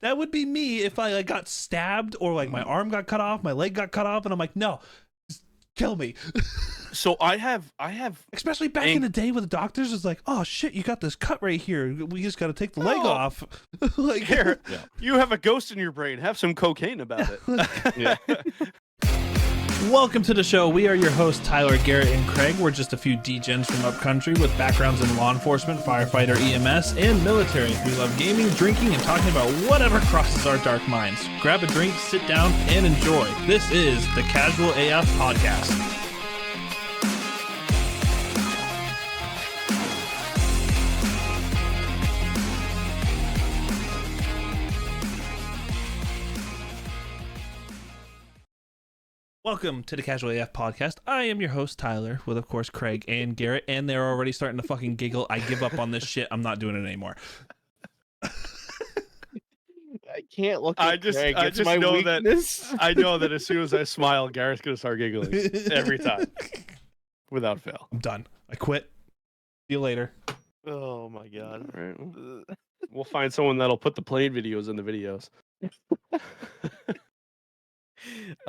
That would be me if I like got stabbed or like my arm got cut off, my leg got cut off, and I'm like, no, just kill me. So I have Especially back in the day with the doctors, it's like, oh shit, you got this cut right here. We just got to take the leg off. Like, here, you have a ghost in your brain. Have some cocaine about it. Yeah. Welcome to the show. We are your hosts, Tyler, Garrett, and Craig. We're just a few D-gens from upcountry with backgrounds in law enforcement, firefighter, EMS, and military. We love gaming, drinking, and talking about whatever crosses our dark minds. Grab a drink, sit down, and enjoy. This is the Casual AF Podcast. Welcome to the Casual AF Podcast. I am your host, Tyler, with, of course, Craig and Garrett, and they're already starting to fucking giggle. I give up on this shit. I'm not doing it anymore. I can't look at Craig. I It's just my know weakness. that I know that as soon as I smile, Garrett's gonna start giggling every time, without fail. I'm done. I quit. See you later. Oh my god. All right. We'll find someone that'll put the plane videos in the videos.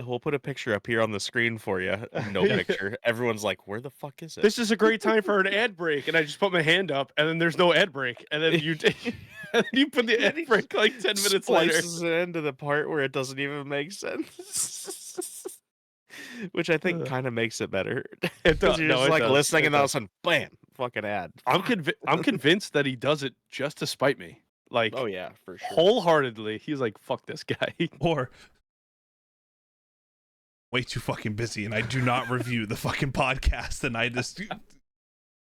We'll put a picture up here on the screen for you. No picture. Everyone's like, where the fuck is it? This is a great time for an ad break, and I just put my hand up, and then there's no ad break, and then you you put the ad break like 10 minutes later. Slices it into the part where it doesn't even make sense. Which I think kind of makes it better. It does. You're No, just it like does. listening, It and all of a does. sudden, bam, fucking ad. I'm convinced that he does it just to spite me. Like, Oh yeah, for sure. wholeheartedly. He's like, fuck this guy. Or way too fucking busy, and I do not review the fucking podcast, and I just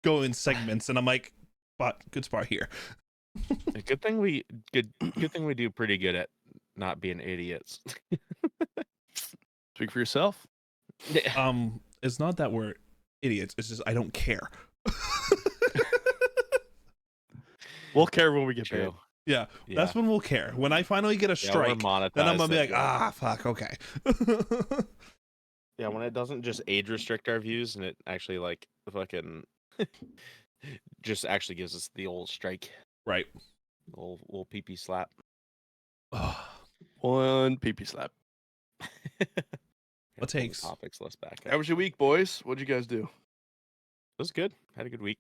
go in segments, and I'm like, but good spot here. Good thing we do pretty good at not being idiots. Speak for yourself. It's not that we're idiots. It's just I don't care. We'll care when we get paid. True. Yeah, that's when we'll care. When I finally get a strike, then I'm gonna be like, fuck, okay. Yeah, when it doesn't just age restrict our views and it actually like fucking just actually gives us the old strike, Right. little pee-pee slap. One pee-pee slap. What takes? Topics less back. How was your week, boys? What'd you guys do? It was good. Had a good week.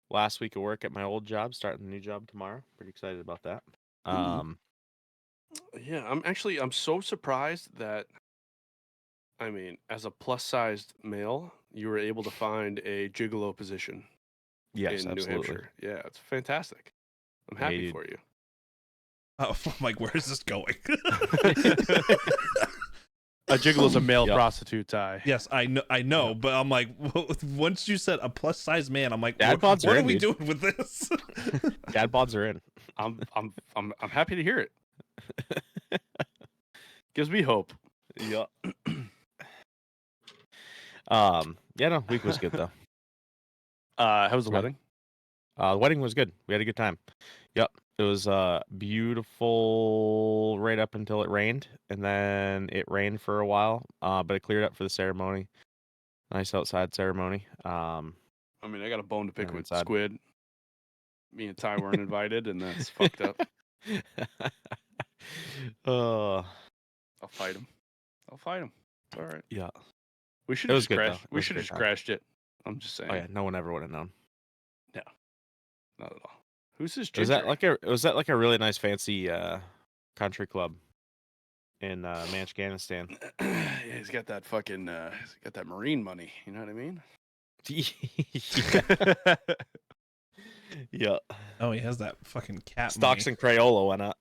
Last week of work at my old job, starting the new job tomorrow. Pretty excited about that. Yeah, I'm so surprised that, I mean, as a plus-sized male, you were able to find a gigolo position Yes, in absolutely. New Hampshire. Yeah, it's fantastic. I'm Hey, happy dude. for you. Oh, I'm like, where is this going? A gigolo's a male Yep. prostitute, Ty. Yes, I know, but I'm like, once you said a plus size man, I'm like, Dad what bods are are in, we dude. doing with this? Dad bods are in. I'm happy to hear it. Gives me hope. Yeah. Yeah, no, week was good though. How was the Right. wedding? The wedding was good. We had a good time. Yep. It was beautiful right up until it rained, and then it rained for a while, but it cleared up for the ceremony. Nice outside ceremony. I mean, I got a bone to pick And with inside. Squid. Me and Ty weren't invited, and that's fucked up. uh, I'll fight him. All right. yeah. We should It have was just good, though. crashed. It We was a should good have just time. crashed it. I'm just saying. Oh yeah, no one ever would have known. Not at all. Who's this Was ginger? that like a really nice fancy country club in Manchganistan? Yeah, he's got that fucking. He's got that marine money. You know what I mean? Yeah. Oh, he has that fucking cat. Stocks money. and Crayola went up.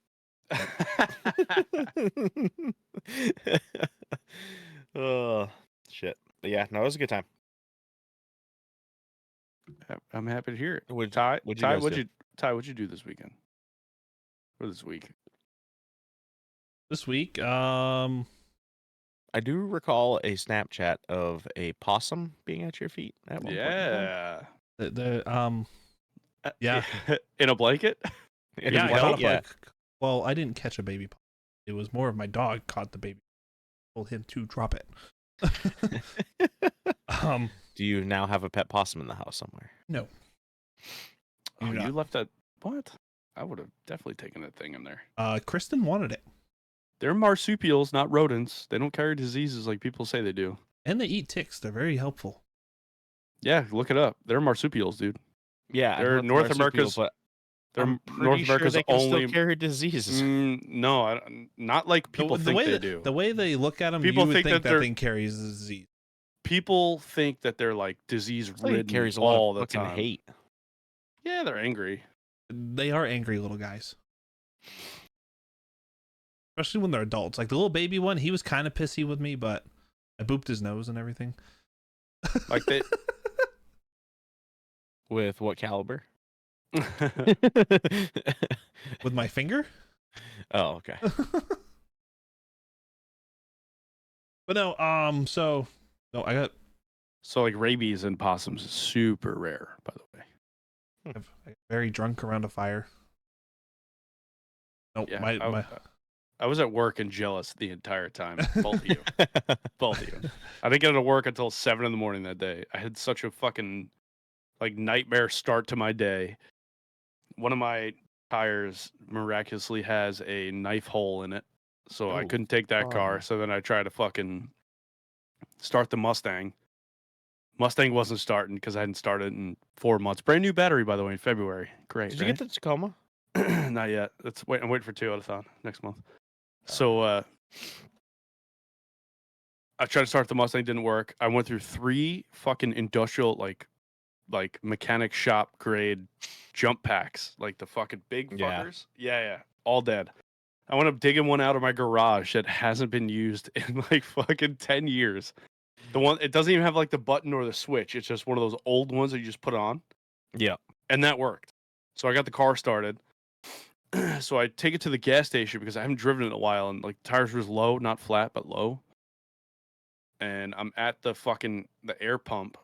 Oh shit! But yeah, no, it was a good time. I'm happy to hear it. What'd Ty, you Ty, guys do? what'd you do this weekend? Or this week? This week, I do recall a Snapchat of a possum being at your feet at one point. Yeah. yeah, In a blanket. In yeah, a I caught blanket, a, like, well, I didn't catch a baby. It was more of my dog caught the baby. Told him to drop it. Do you now have a pet possum in the house somewhere? No. Oh, You're you not. left that. What? I would have definitely taken that thing in there. Kristen wanted it. They're marsupials, not rodents. They don't carry diseases like people say they do. And they eat ticks. They're very helpful. Yeah, look it up. They're marsupials, dude. Yeah, I know They're it's North marsupial, America's. but They're I'm North pretty sure America's they can only. still carry diseases. No, not like people the think way they that, do. The way they look at them, People you would think think that that they're- thing carries disease. People think that they're like disease It's like it ridden carries a lot all of the fucking time. hate. Yeah, they're angry. They are angry little guys. Especially when they're adults. Like the little baby one, he was kind of pissy with me, but I booped his nose and everything. Like they. With what caliber? With my finger? Oh, okay. But no, so no, I got So like rabies in possums is super rare, by the way. I got very drunk around a fire. Nope, Yeah, my I was at work and jealous the entire time. Both of you. Both of you. I didn't get to work until 7 a.m. that day. I had such a fucking like nightmare start to my day. One of my tires miraculously has a knife hole in it, so I Oh, couldn't take that car. fun. So then I tried to fucking start the Mustang. Mustang wasn't starting because I hadn't started in 4 months. Brand new battery, by the way, in February. Great. Did you get the Tacoma? Not yet. I'm waiting for Toyotathon next month. So I tried to start the Mustang, didn't work. I went through 3 fucking industrial like mechanic shop grade jump packs, like the fucking big Yeah. fuckers. Yeah, all dead. I went up digging one out of my garage that hasn't been used in like fucking 10 years. The one, it doesn't even have like the button or the switch. It's just one of those old ones that you just put on. Yeah. And that worked. So I got the car started. So I take it to the gas station because I haven't driven it in a while, and like tires was low, not flat, but low. And I'm at the air pump,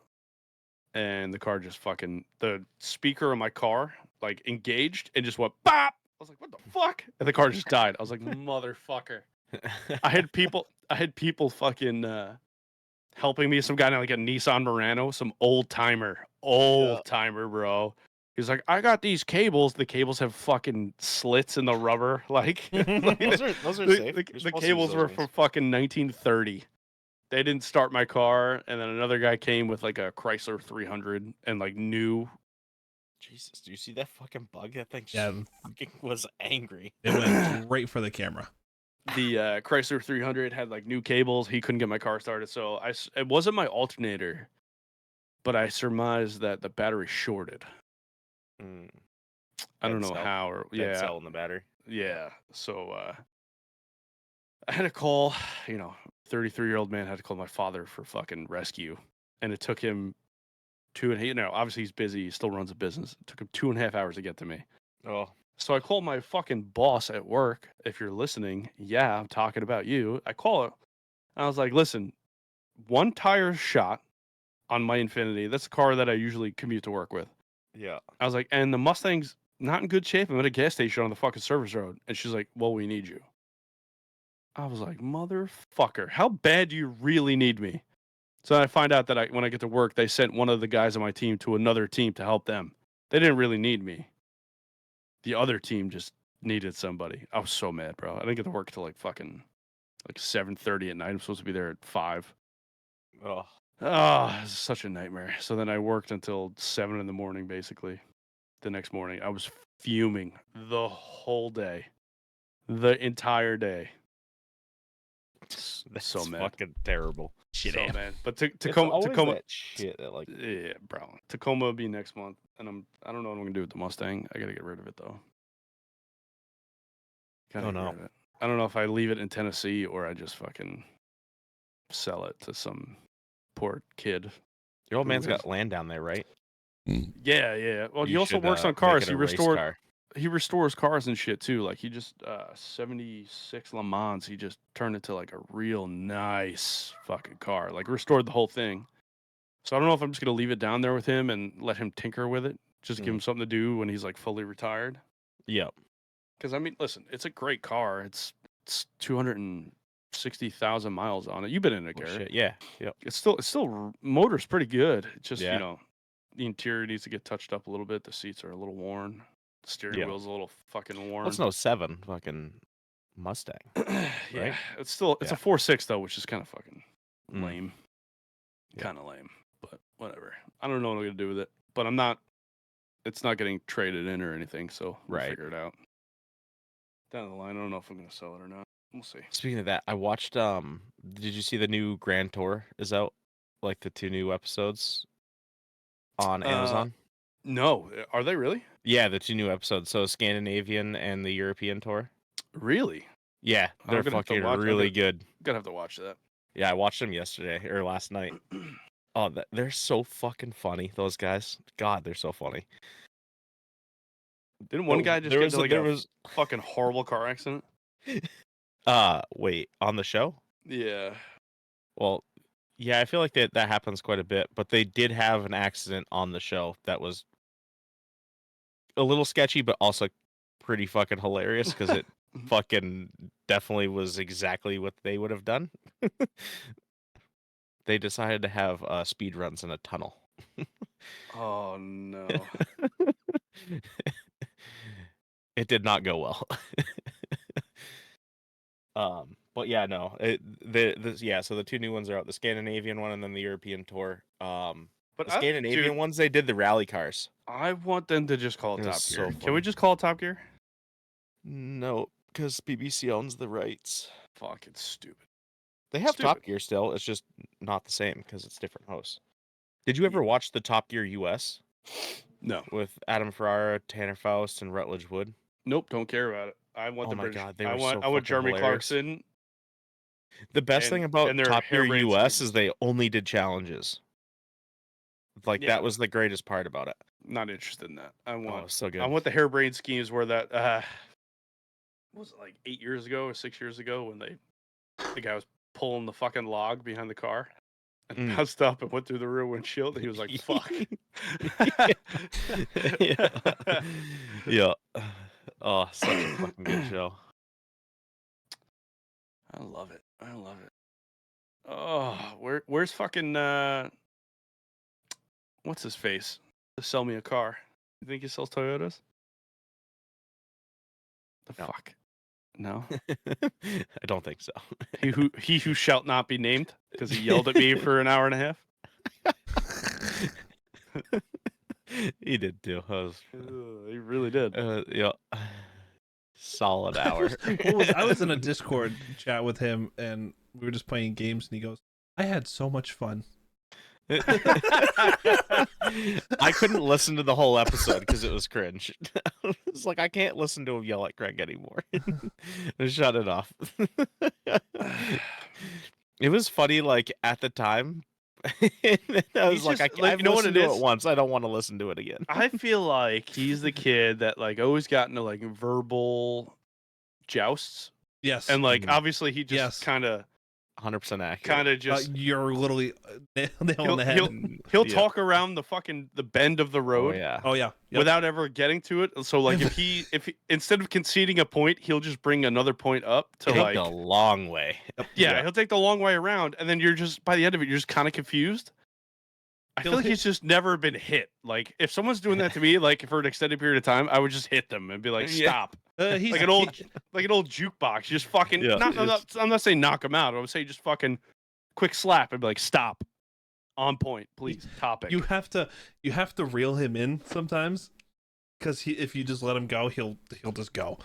and the car just the speaker in my car like engaged and just went bop. I was like, what the fuck? And the car just died. I was like, motherfucker. I had people fucking helping me. Some guy in like a Nissan Murano, some old timer, bro. He's like, I got these cables. The cables have fucking slits in the rubber. Like, those are safe. The cables were from fucking 1930. They didn't start my car, and then another guy came with like a Chrysler 300 and like new. Jesus, do you see that fucking bug? That thing Yeah. fucking was angry. it went right for the camera. The Chrysler 300 had like new cables. He couldn't get my car started, so it wasn't my alternator, but I surmised that the battery shorted. Mm. I don't Dead know cell. how, or Dead cell in the battery. yeah. So I had to call, 33-year-old man had to call my father for fucking rescue, and it took him obviously he's busy, he still runs a business. It took him 2.5 hours to get to me. Oh, So I called my fucking boss at work. If you're listening, yeah, I'm talking about you. I call it. I was like, listen, one tire shot on my Infinity. That's a car that I usually commute to work with. yeah. I was like, and the Mustang's not in good shape. I'm at a gas station on the fucking service road. And she's like, well, we need you. I was like, motherfucker, how bad do you really need me? So I find out that when I get to work, they sent one of the guys on my team to another team to help them. They didn't really need me. The other team just needed somebody. I was so mad, bro. I didn't get to work till like 7:30 at night. I'm supposed to be there at 5. Oh, Oh, it's such a nightmare. So then I worked until 7 in the morning, basically. The next morning, I was fuming the whole day, the entire day. that's So mad. fucking terrible. Shit, So man. mad. But It's Tacoma, always Tacoma, that shit that like. yeah, bro. Tacoma will be next month, and I don't know what I'm gonna do with the Mustang. I gotta get rid of it though. Gotta Oh, get no. rid of it. I don't know if I leave it in Tennessee or I just fucking sell it to some poor kid. Your old Who man's has- got land down there, right? Yeah. Well, he You also should, works on make cars. it He a race restored. car. He restores cars and shit too. Like he just 76 Le Mans. He just turned it to like a real nice fucking car. Like restored the whole thing. So I don't know if I'm just gonna leave it down there with him and let him tinker with it. Just give him something to do when he's like fully retired. Yep. Because I mean, listen, it's a great car. It's 260,000 miles on it. You've been in it, Oh, Garrett. shit. Yeah. Yep. It's still motor's pretty good. It's just Yeah. the interior needs to get touched up a little bit. The seats are a little worn. steering Yeah. wheel's a little fucking worn. That's no 7 fucking Mustang. Yeah, right? it's still it's Yeah. a 4.6 though, which is kind of fucking Mm. lame. Yeah. Kind of lame, but whatever. I don't know what I'm gonna do with it, but I'm not. It's not getting traded in or anything, so we'll Right. figure it out. Down the line, I don't know if I'm gonna sell it or not. We'll see. Speaking of that, I watched did you see the new Grand Tour is out? Like the 2 new episodes on Amazon? No, are they really? Yeah, the 2 new episodes. So Scandinavian and the European tour. Really? Yeah, they're gonna have to fucking watch- I'm really good. Gonna have to watch that. Yeah, I watched them yesterday or last night. Oh, they're so fucking funny, those guys. God, they're so funny. Didn't one guy just there get was into like there a was fucking horrible car accident? wait, on the show? Yeah. Well, yeah, I feel like that happens quite a bit, but they did have an accident on the show that was a little sketchy, but also pretty fucking hilarious because it fucking definitely was exactly what they would have done. They decided to have speed runs in a tunnel. Oh no. It did not go well. But yeah, no. So the 2 new ones are out, the Scandinavian one and then the European tour. But The Scandinavian ones, they did the rally cars. I want them to just call it It Top was Gear. so Can we funny. just call it Top Gear? No, because BBC owns the rights. Fuck, it's stupid. They have Top Stupid. Gear still. It's just not the same because it's different hosts. Did you ever watch the Top Gear US No. with Adam Ferrara, Tanner Faust, and Rutledge Wood? Nope, don't care about it. I want Oh the my British. God, they I were want so I want fucking Jeremy hilarious. Clarkson. The best thing and about their Top Gear harebrained US schemes. is they only did challenges. Like Yeah. that was the greatest part about it. Not interested in that. I Oh, want so good. I want the harebrained schemes where that what was it, like 8 years ago or 6 years ago when the guy was pulling the fucking log behind the car and bounced up and went through the rear windshield and he was like, fuck. Yeah. Yeah. Oh, such a fucking good show. I love it. I love it. Oh, where's fucking what's his face to sell me a car? You think he sells Toyotas? The No. fuck? No. I don't think so. He who shall not be named because he yelled at me for an hour and a half. He did too. He really did. Yeah. Solid hour. I was in a Discord chat with him, and we were just playing games, and he goes, "I had so much fun." I couldn't listen to the whole episode because it was cringe. It's like I can't listen to him yell at Greg anymore. Shut it off. It was funny, like at the time. I was like, I've you know what listened it to is? it once. I don't want to listen to it again. I feel like he's the kid that like always got into like verbal jousts, Yes, and like Mhm. obviously he just Yes. kind of 100% accurate. just you're literally nail on the head. he'll Yeah. talk around the bend of the Oh road yeah. Oh yeah, Yep. without ever getting to it. So like if he instead of conceding a point, he'll just bring another point up to Take like the long way. yeah, he'll take the long way around, and then you're just by the end of it, you're just kind of confused. I feel He'll like he's just never been hit. Like if someone's doing that to me, like for an extended period of time, I would just hit them and be like, Yeah. "Stop!" He's Like an old jukebox. You just fucking. Yeah, I'm not saying knock him out. I would say just fucking quick slap and be like, "Stop." On point, please. Topic. You have to reel him in sometimes, because if you just let him go, he'll just go.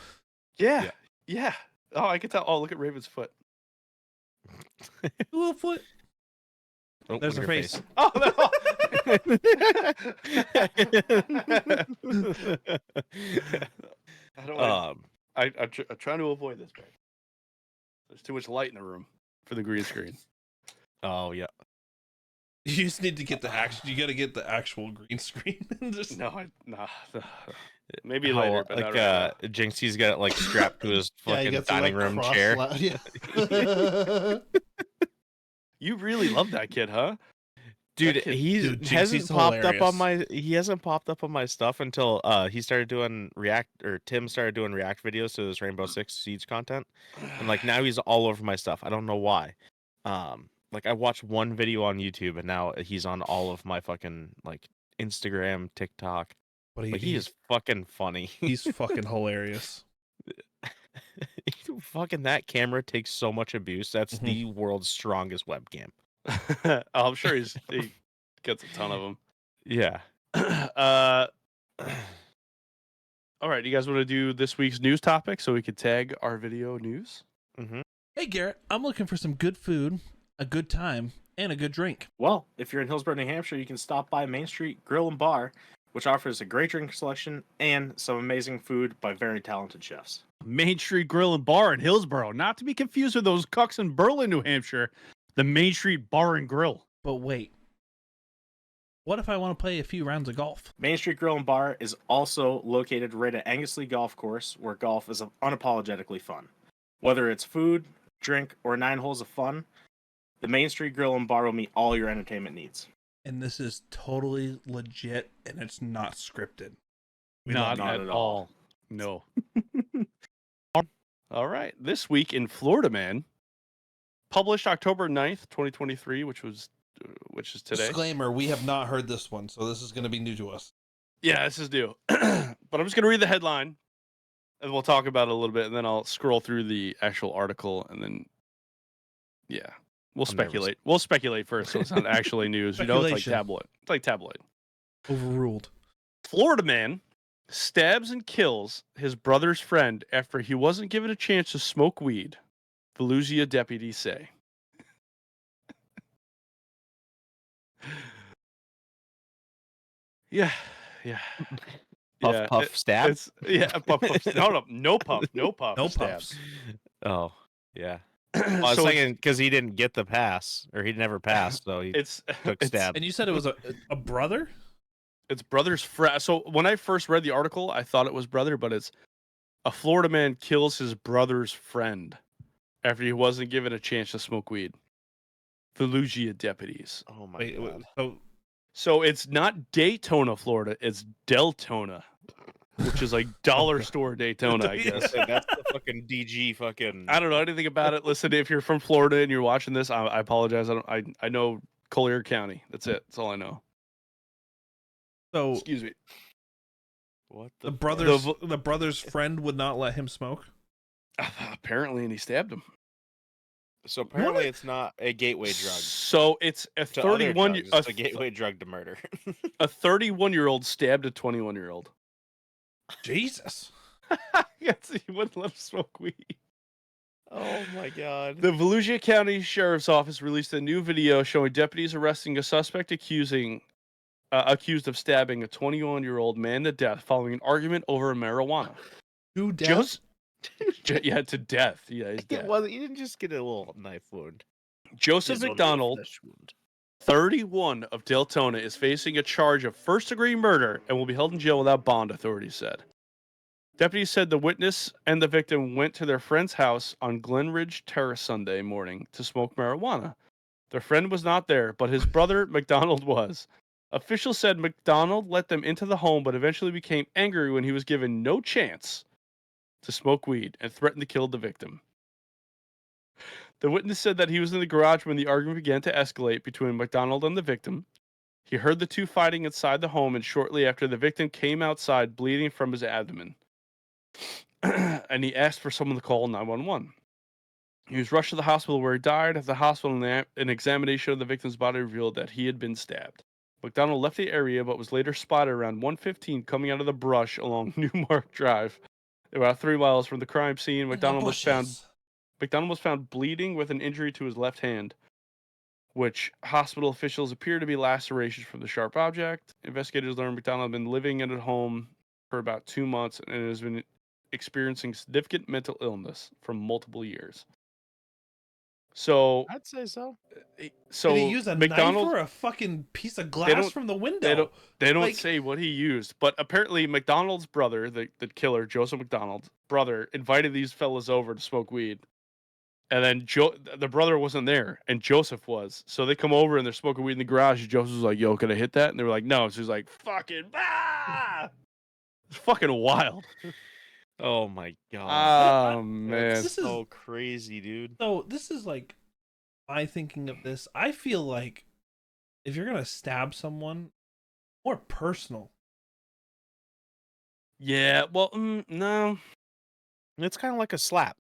Yeah. Oh, I can tell. Oh, look at Raven's foot. Little foot. Oh, There's look her at your face. Oh no. I don't. I'm trying to avoid this, man. There's too much light in the room for the green screen. Oh yeah. You just need to get the action. You got to get the actual green screen. Just... No. Maybe How, later, but like not right now. Jinxie's got it like strapped to his fucking dining room chair. Yeah. You really love that kid, huh? Dude, That kid- Dude, hasn't Jinxie's popped up on hilarious. he hasn't popped up on my stuff until he started doing Tim started doing React videos to this Rainbow Six Siege content. And like now he's all over my stuff. I don't know why. Like I watched one video on YouTube and now he's on all of my fucking like Instagram, TikTok. But he is fucking funny. he's fucking hilarious. Fucking that camera takes so much abuse. That's Mhm. the world's strongest webcam. Oh, I'm sure he gets a ton of them. Yeah. All right, you guys want to do this week's news topic so we could tag our video news? Mm-hmm. Hey Garrett, I'm looking for some good food, a good time, and a good drink. Well, if you're in Hillsborough, New Hampshire, you can stop by Main Street Grill and Bar, which offers a great drink selection and some amazing food by very talented chefs. Main Street Grill and Bar in Hillsborough, not to be confused with those cucks in Berlin, New Hampshire. The Main Street Bar and Grill. But wait, what if I want to play a few rounds of golf? Main Street Grill and Bar is also located right at Anglesey Golf Course, where golf is unapologetically fun. Whether it's food, drink, or 9 holes of fun, the Main Street Grill and Bar will meet all your entertainment needs. And this is totally legit, and it's not scripted. Not at all. No. All right. This week in Florida Man, published October 9th, 2023, which is today. Disclaimer, we have not heard this one, so this is going to be new to us. Yeah, this is new. But I'm just going to read the headline, and we'll talk about it a little bit, and then I'll scroll through the actual article, and then, yeah, we'll speculate. We'll speculate first, so it's not actually news. You know, it's like tabloid. It's like tabloid. Overruled. Florida man stabs and kills his brother's friend after he wasn't given a chance to smoke weed, Volusia deputies say. Yeah. Puff, stab? Puff. No puff. No stab. puffs. Oh, yeah. Well, I was thinking because he didn't get the pass, or he never passed, so he took stab. And you said it was a brother? It's brother's friend. So when I first read the article, I thought it was brother, but it's a Florida man kills his brother's friend after he wasn't given a chance to smoke weed. Volusia deputies. Oh my god. So it's not Daytona, Florida. It's Deltona, which is like dollar store Daytona, I guess. That's the fucking DG fucking. I don't know anything about it. Listen, if you're from Florida and you're watching this, I apologize. I know Collier County. That's it. That's all I know. So excuse me. What the brother's friend would not let him smoke? Apparently, and he stabbed him. So apparently, it's not a gateway drug. So it's a 31. It's a gateway drug to murder. A 31-year-old stabbed a 21-year-old. Jesus. Yes, he wouldn't let him smoke weed. Oh my god. The Volusia County Sheriff's Office released a new video showing deputies arresting a suspect accused of stabbing a 21-year-old man to death following an argument over marijuana. To death? Yeah, to death. Yeah, he's dead. He didn't just get a little knife wound. Joseph McDonald, 31 of Deltona, is facing a charge of first-degree murder and will be held in jail without bond, authorities said. Deputies said the witness and the victim went to their friend's house on Glen Ridge Terrace Sunday morning to smoke marijuana. Their friend was not there, but his brother, McDonald, was. Officials said McDonald let them into the home, but eventually became angry when he was given no chance to smoke weed and threatened to kill the victim. The witness said that he was in the garage when the argument began to escalate between McDonald and the victim. He heard the two fighting inside the home, and shortly after, the victim came outside bleeding from his abdomen. And he asked for someone to call 911. He was rushed to the hospital where he died. At the hospital, an examination of the victim's body revealed that he had been stabbed. McDonald left the area but was later spotted around 1:15 coming out of the brush along Newmark Drive. About 3 miles from the crime scene, McDonald was found bleeding with an injury to his left hand, which hospital officials appear to be lacerations from the sharp object. Investigators learned McDonald had been living in a home for about 2 months and has been experiencing significant mental illness for multiple years. So I'd say so. So did he use a McDonald, knife or a fucking piece of glass from the window? They don't say what he used, but apparently McDonald's brother, the killer, Joseph McDonald's brother, invited these fellas over to smoke weed. And then the brother wasn't there, and Joseph was. So they come over and they're smoking weed in the garage. And Joseph was like, "Yo, can I hit that?" And they were like, "No." So he's like, "Fucking It's fucking wild." Oh my god. Oh man, this is so crazy, dude. So this is like my thinking of this. I feel like if you're gonna stab someone, more personal. Yeah. Well, no. It's kind of like a slap.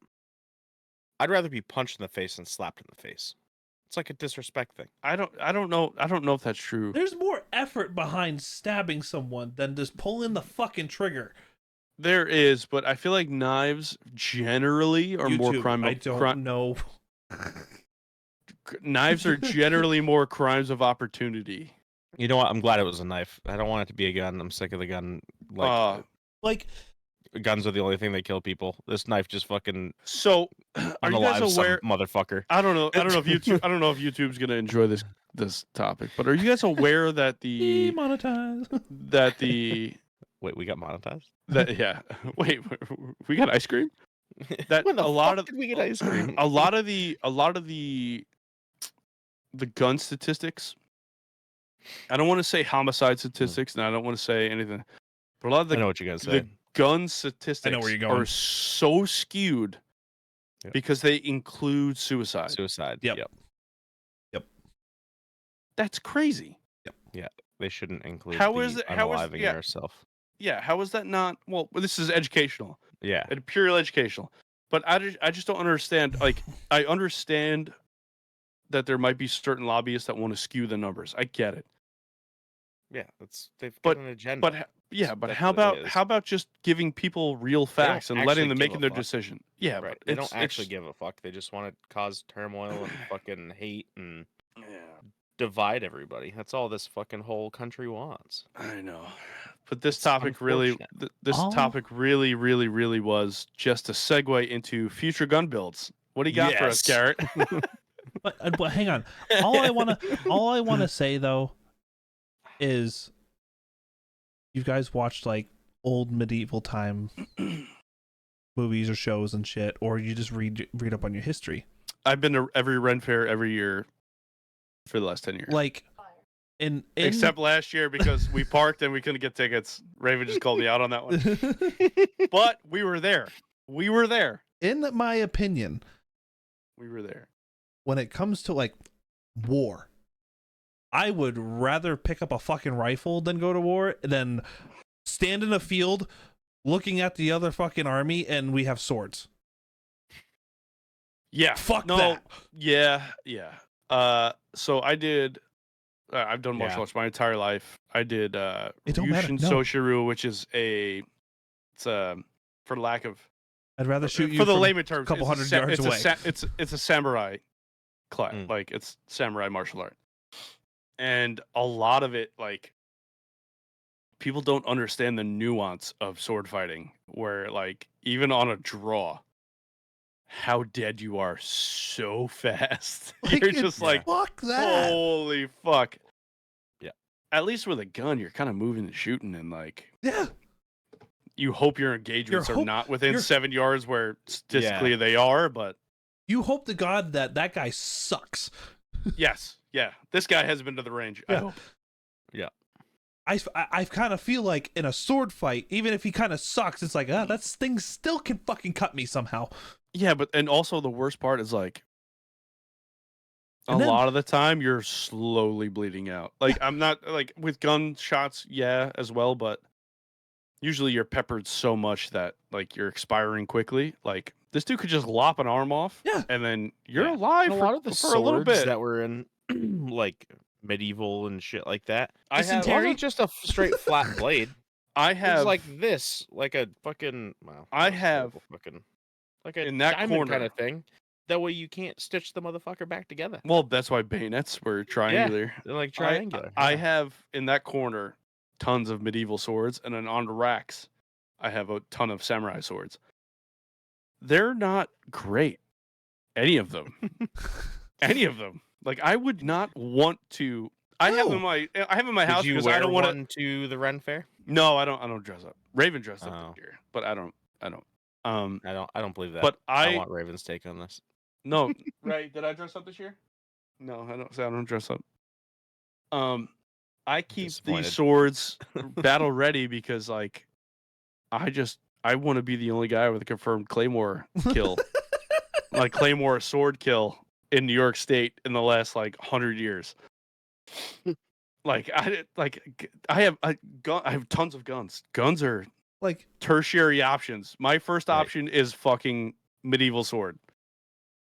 I'd rather be punched in the face than slapped in the face. It's like a disrespect thing. I don't know. I don't know if that's true. There's more effort behind stabbing someone than just pulling the fucking trigger. There is, but I feel like knives generally are more YouTube, crime. I don't know. Knives are generally more crimes of opportunity. You know what? I'm glad it was a knife. I don't want it to be a gun. I'm sick of the gun. Like, Guns are the only thing that kill people. This knife just fucking So, are you guys unalives some aware? motherfucker. I don't know if YouTube. I don't know if YouTube's gonna enjoy this topic, but are you guys aware that the demonetize. that the Wait, we got monetized? that yeah? Wait, we got ice cream. That When the a lot fuck of did we get ice cream? a lot of the gun statistics. I don't want to say homicide statistics, and I don't want to say anything, but a lot of I know the what you're gonna say. the gun statistics where you're going. are so skewed Yep. because they include suicide. Suicide. Yep. That's crazy. They shouldn't include How the is it- unaliving yeah. yourself. Yeah, how is that not? Well, this is educational, Yeah. and purely educational. But I just don't understand. Like, I understand that there might be certain lobbyists that want to skew the numbers. I get it. Yeah. They've But- got an agenda. But but That's how what it about is. just giving people real don't facts and letting actually them give making a their fuck. decision? Yeah, Right. but They it's- don't actually it's- give a fuck. They just want to cause turmoil and fucking hate and Yeah, divide everybody. That's all this fucking whole country wants. I know. But this It's topic really, unfortunate. this Oh. topic really, really, really was just a segue into future gun builds. What do you got for us, Yes. Garrett? But hang on. All I wanna say though is, you guys watched like old medieval time movies or shows and shit, or you just read up on your history. I've been to every Ren Fair every year for the last 10 years. Like, in Except last year because we parked and we couldn't get tickets. Raven just called me out on that one. But we were there. We were there. in my opinion, We were there. when it comes to like war, I would rather pick up a fucking rifle than go to war than stand in a field looking at the other fucking army and we have swords. Yeah. Fuck no, that. Yeah. Yeah. So I did. I've done martial Yeah. arts my entire life. I did It don't matter, Ryushin no. Soshiru, which is for lack of I'd rather shoot you for the from layman terms, couple it's hundred yards away. It's a samurai class, Mm. like it's samurai martial art, and a lot of it, like, people don't understand the nuance of sword fighting, where like even on a draw, how dead you are so fast. You're it's just like, fuck that. holy fuck. Yeah. At least with a gun, you're kind of moving and shooting, and like, Yeah. you hope your engagements are not within you're- 7 yards where statistically they are, but You hope to God that guy sucks. yes, yeah, this guy hasn't been to the range. I Yeah. hope. I kind of feel like in a sword fight, even if he kind of sucks, it's like, that thing still can fucking cut me somehow. Yeah, but and also the worst part is like a And then- lot of the time you're slowly bleeding out. Like, I'm not like with gunshots, yeah, as well, but usually you're peppered so much that like you're expiring quickly. Like, this dude could just lop an arm off, Yeah. and then you're Yeah. alive And a for, lot of the for a little swords bit. that were in like medieval and shit like that. I have, Wasn't just a straight flat blade. I It have was like this, like a fucking. Well, I that's have- terrible fucking like a in that diamond corner. kind of thing. That way you can't stitch the motherfucker back together. well, that's why bayonets were triangular. They're like triangular. I yeah. have in that corner tons of medieval swords, and then on the racks, I have a ton of samurai swords. They're not great, any of them. Any of them. Like, I would not want to. I have No. in my house Did you because wear I don't want to. one to the Ren Fair? No, I don't dress up. Raven dressed up Oh. this year, but I don't. I don't believe that. But I I want Raven's take on this. no. Right? Did I dress up this year? No, I don't. Say I don't dress up. I keep Disappointed. these swords battle ready because, like, I want to be the only guy with a confirmed Claymore kill, like Claymore sword kill in New York State in the last like 100 years. I have tons of guns. Guns are Like tertiary options. My first Right. option is fucking medieval sword.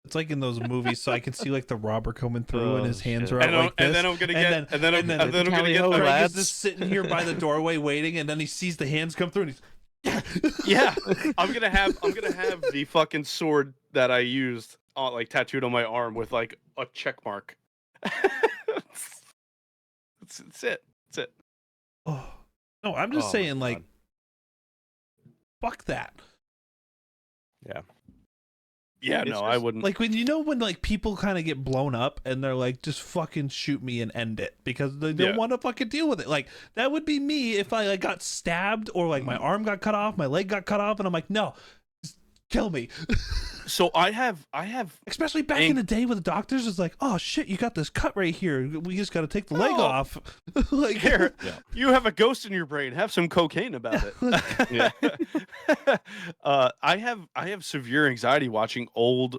it's like in those movies, so I can see like the robber coming through and Oh, his hands shit. are out And, like this. and then I'm gonna get, and then I'm gonna get. Tally-ho, Craig lads. is just sitting here by the doorway waiting, and then he sees the hands come through, and he's Yeah, I'm gonna have the fucking sword that I used, like tattooed on my arm with like a check mark. That's it. That's it. Oh no, I'm just Oh, saying, like, God. fuck that. Yeah. Yeah, It's no, I just, wouldn't. Like when like people kind of get blown up and they're like, just fucking shoot me and end it because they don't Yeah. want to fucking deal with it. Like that would be me if I like got stabbed or like my arm got cut off, my leg got cut off, and I'm like, no, just kill me. So I have. Especially back in the day with the doctors, it's like, oh shit, you got this cut right here. We just got to take the leg Oh. off. Like Here, Yeah. you have a ghost in your brain. Have some cocaine about it. Yeah. I have severe anxiety watching old,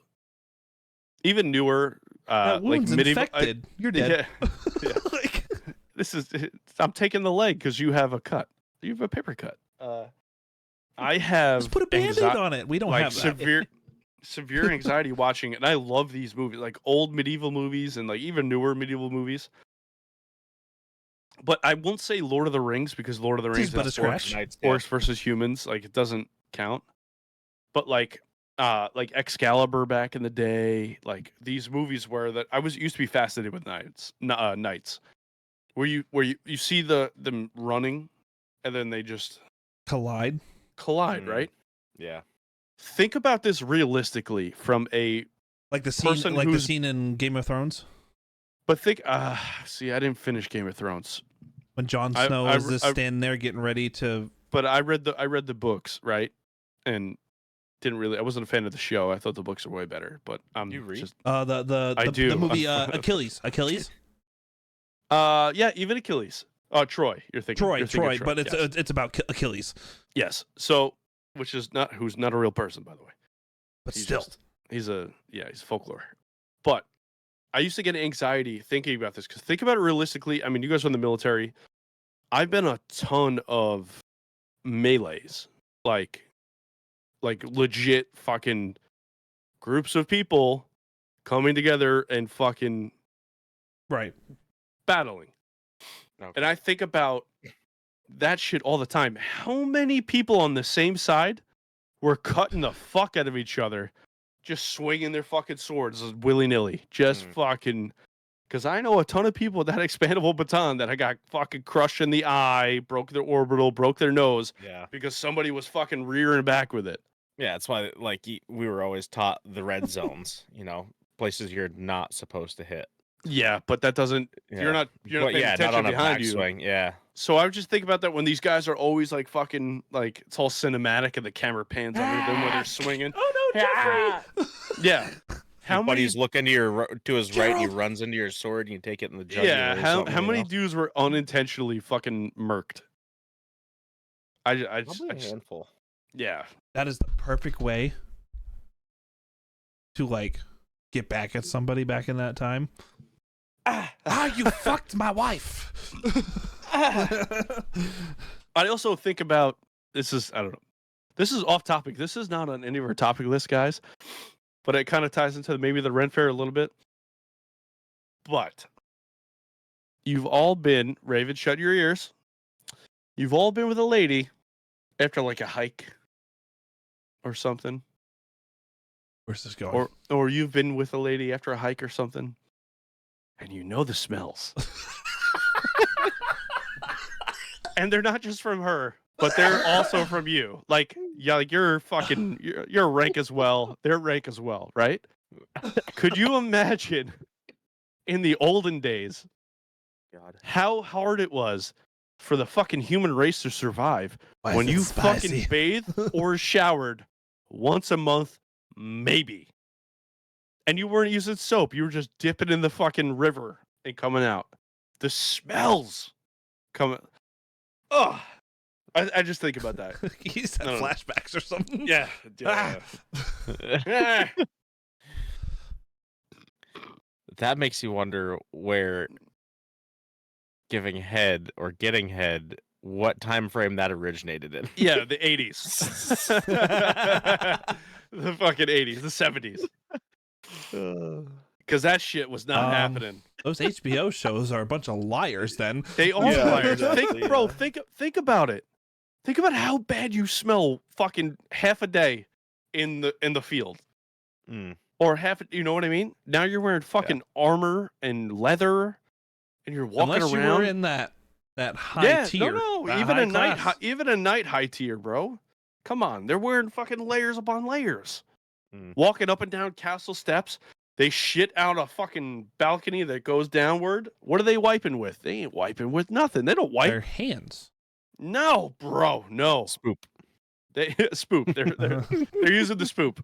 even newer, that like wound's medieval. infected. You're dead. Yeah, Like, this is. I'm taking the leg because you have a cut. You have a paper cut. I have just put a band-aid on it. We don't like have that. severe anxiety watching it, and I love these movies, like old medieval movies and like even newer medieval movies. But I won't say Lord of the Rings because Lord of the It Rings is but a is scratch. orcs versus humans, like it doesn't count. But like Excalibur back in the day, like these movies where that I used to be fascinated with knights, where you see them running, and then they just Collide. collide, Mm. right? Yeah. Think about this realistically from a Like the scene, person like the who's- scene in Game of Thrones but think see, I didn't finish Game of Thrones, when Jon I- Snow I- is just I- standing there getting ready to. but I read the books, right? And I wasn't a fan of the show. I thought the books were way better, but I'm You read? just The do. movie Achilles. yeah, even Achilles. Troy, you're thinking Troy, Troy, but yes. it's about Achilles. Yes. So, who's not a real person, by the way. But He's still, he's folklore. But I used to get anxiety thinking about this because think about it realistically. I mean, you guys are in the military. I've been a ton of melees, like legit fucking groups of people coming together and fucking right? battling. Okay. And I think about that shit all the time. How many people on the same side were cutting the fuck out of each other, just swinging their fucking swords willy nilly, just fucking. Because I know a ton of people with that expandable baton that I got fucking crushed in the eye, broke their orbital, broke their nose Yeah. because somebody was fucking rearing back with it. Yeah. That's why, like, we were always taught the red zones. Places you're not supposed to hit. Yeah, but that doesn't. You're not But paying yeah, attention not on a behind you. backswing. Yeah. So I would just think about that when these guys are always like fucking like it's all cinematic and the camera pans under them when they're swinging. Oh no, Jeffrey! Yeah. How How many? buddies look into to his right and he Gerald! runs into your sword and you take it in the jugular. Yeah. or How something, many you know? dudes were unintentionally fucking murked? I just Probably a handful. yeah. That is the perfect way to like get back at somebody back in that time. You fucked my wife. I also think about I don't know. This is off topic. This is not on any of our topic list, guys. But it kind of ties into maybe the Ren Fair a little bit. But you've all been, Raven, shut your ears. You've all been with a lady after like a hike or something. Where's this going? Or you've been with a lady after a hike or something. And you know the smells. And they're not just from her, but they're also from you. Like, yeah, like you're rank as well. They're rank as well, right? Could you imagine in the olden days God. how hard it was for the fucking human race to survive Why when is it you spicy? fucking bathed or showered once a month, maybe. And you weren't using soap. You were just dipping in the fucking river and coming out. The smells coming. Ugh. I just think about that. He's had No. flashbacks or something. Yeah. Yeah. That makes you wonder where giving head or getting head what time frame that originated in. Yeah, the 80s. The fucking 80s, the 70s. Because that shit was not happening. Those HBO shows are a bunch of liars. Then They are Yeah, liars. exactly, Bro, yeah. think about it. Think about how bad you smell fucking half a day in the field. Mm. Or you know what I mean? Now you're wearing fucking armor and leather, and you're walking unless around. you were in that high tier, no, that even high a night, class. even a night high tier, bro. Come on, they're wearing fucking layers upon layers, Mm. walking up and down castle steps. They shit out a fucking balcony that goes downward. What are they wiping with? They ain't wiping with nothing. They don't wipe. Their hands. No, bro, no. Spoop. They spoop. They're using the spoop.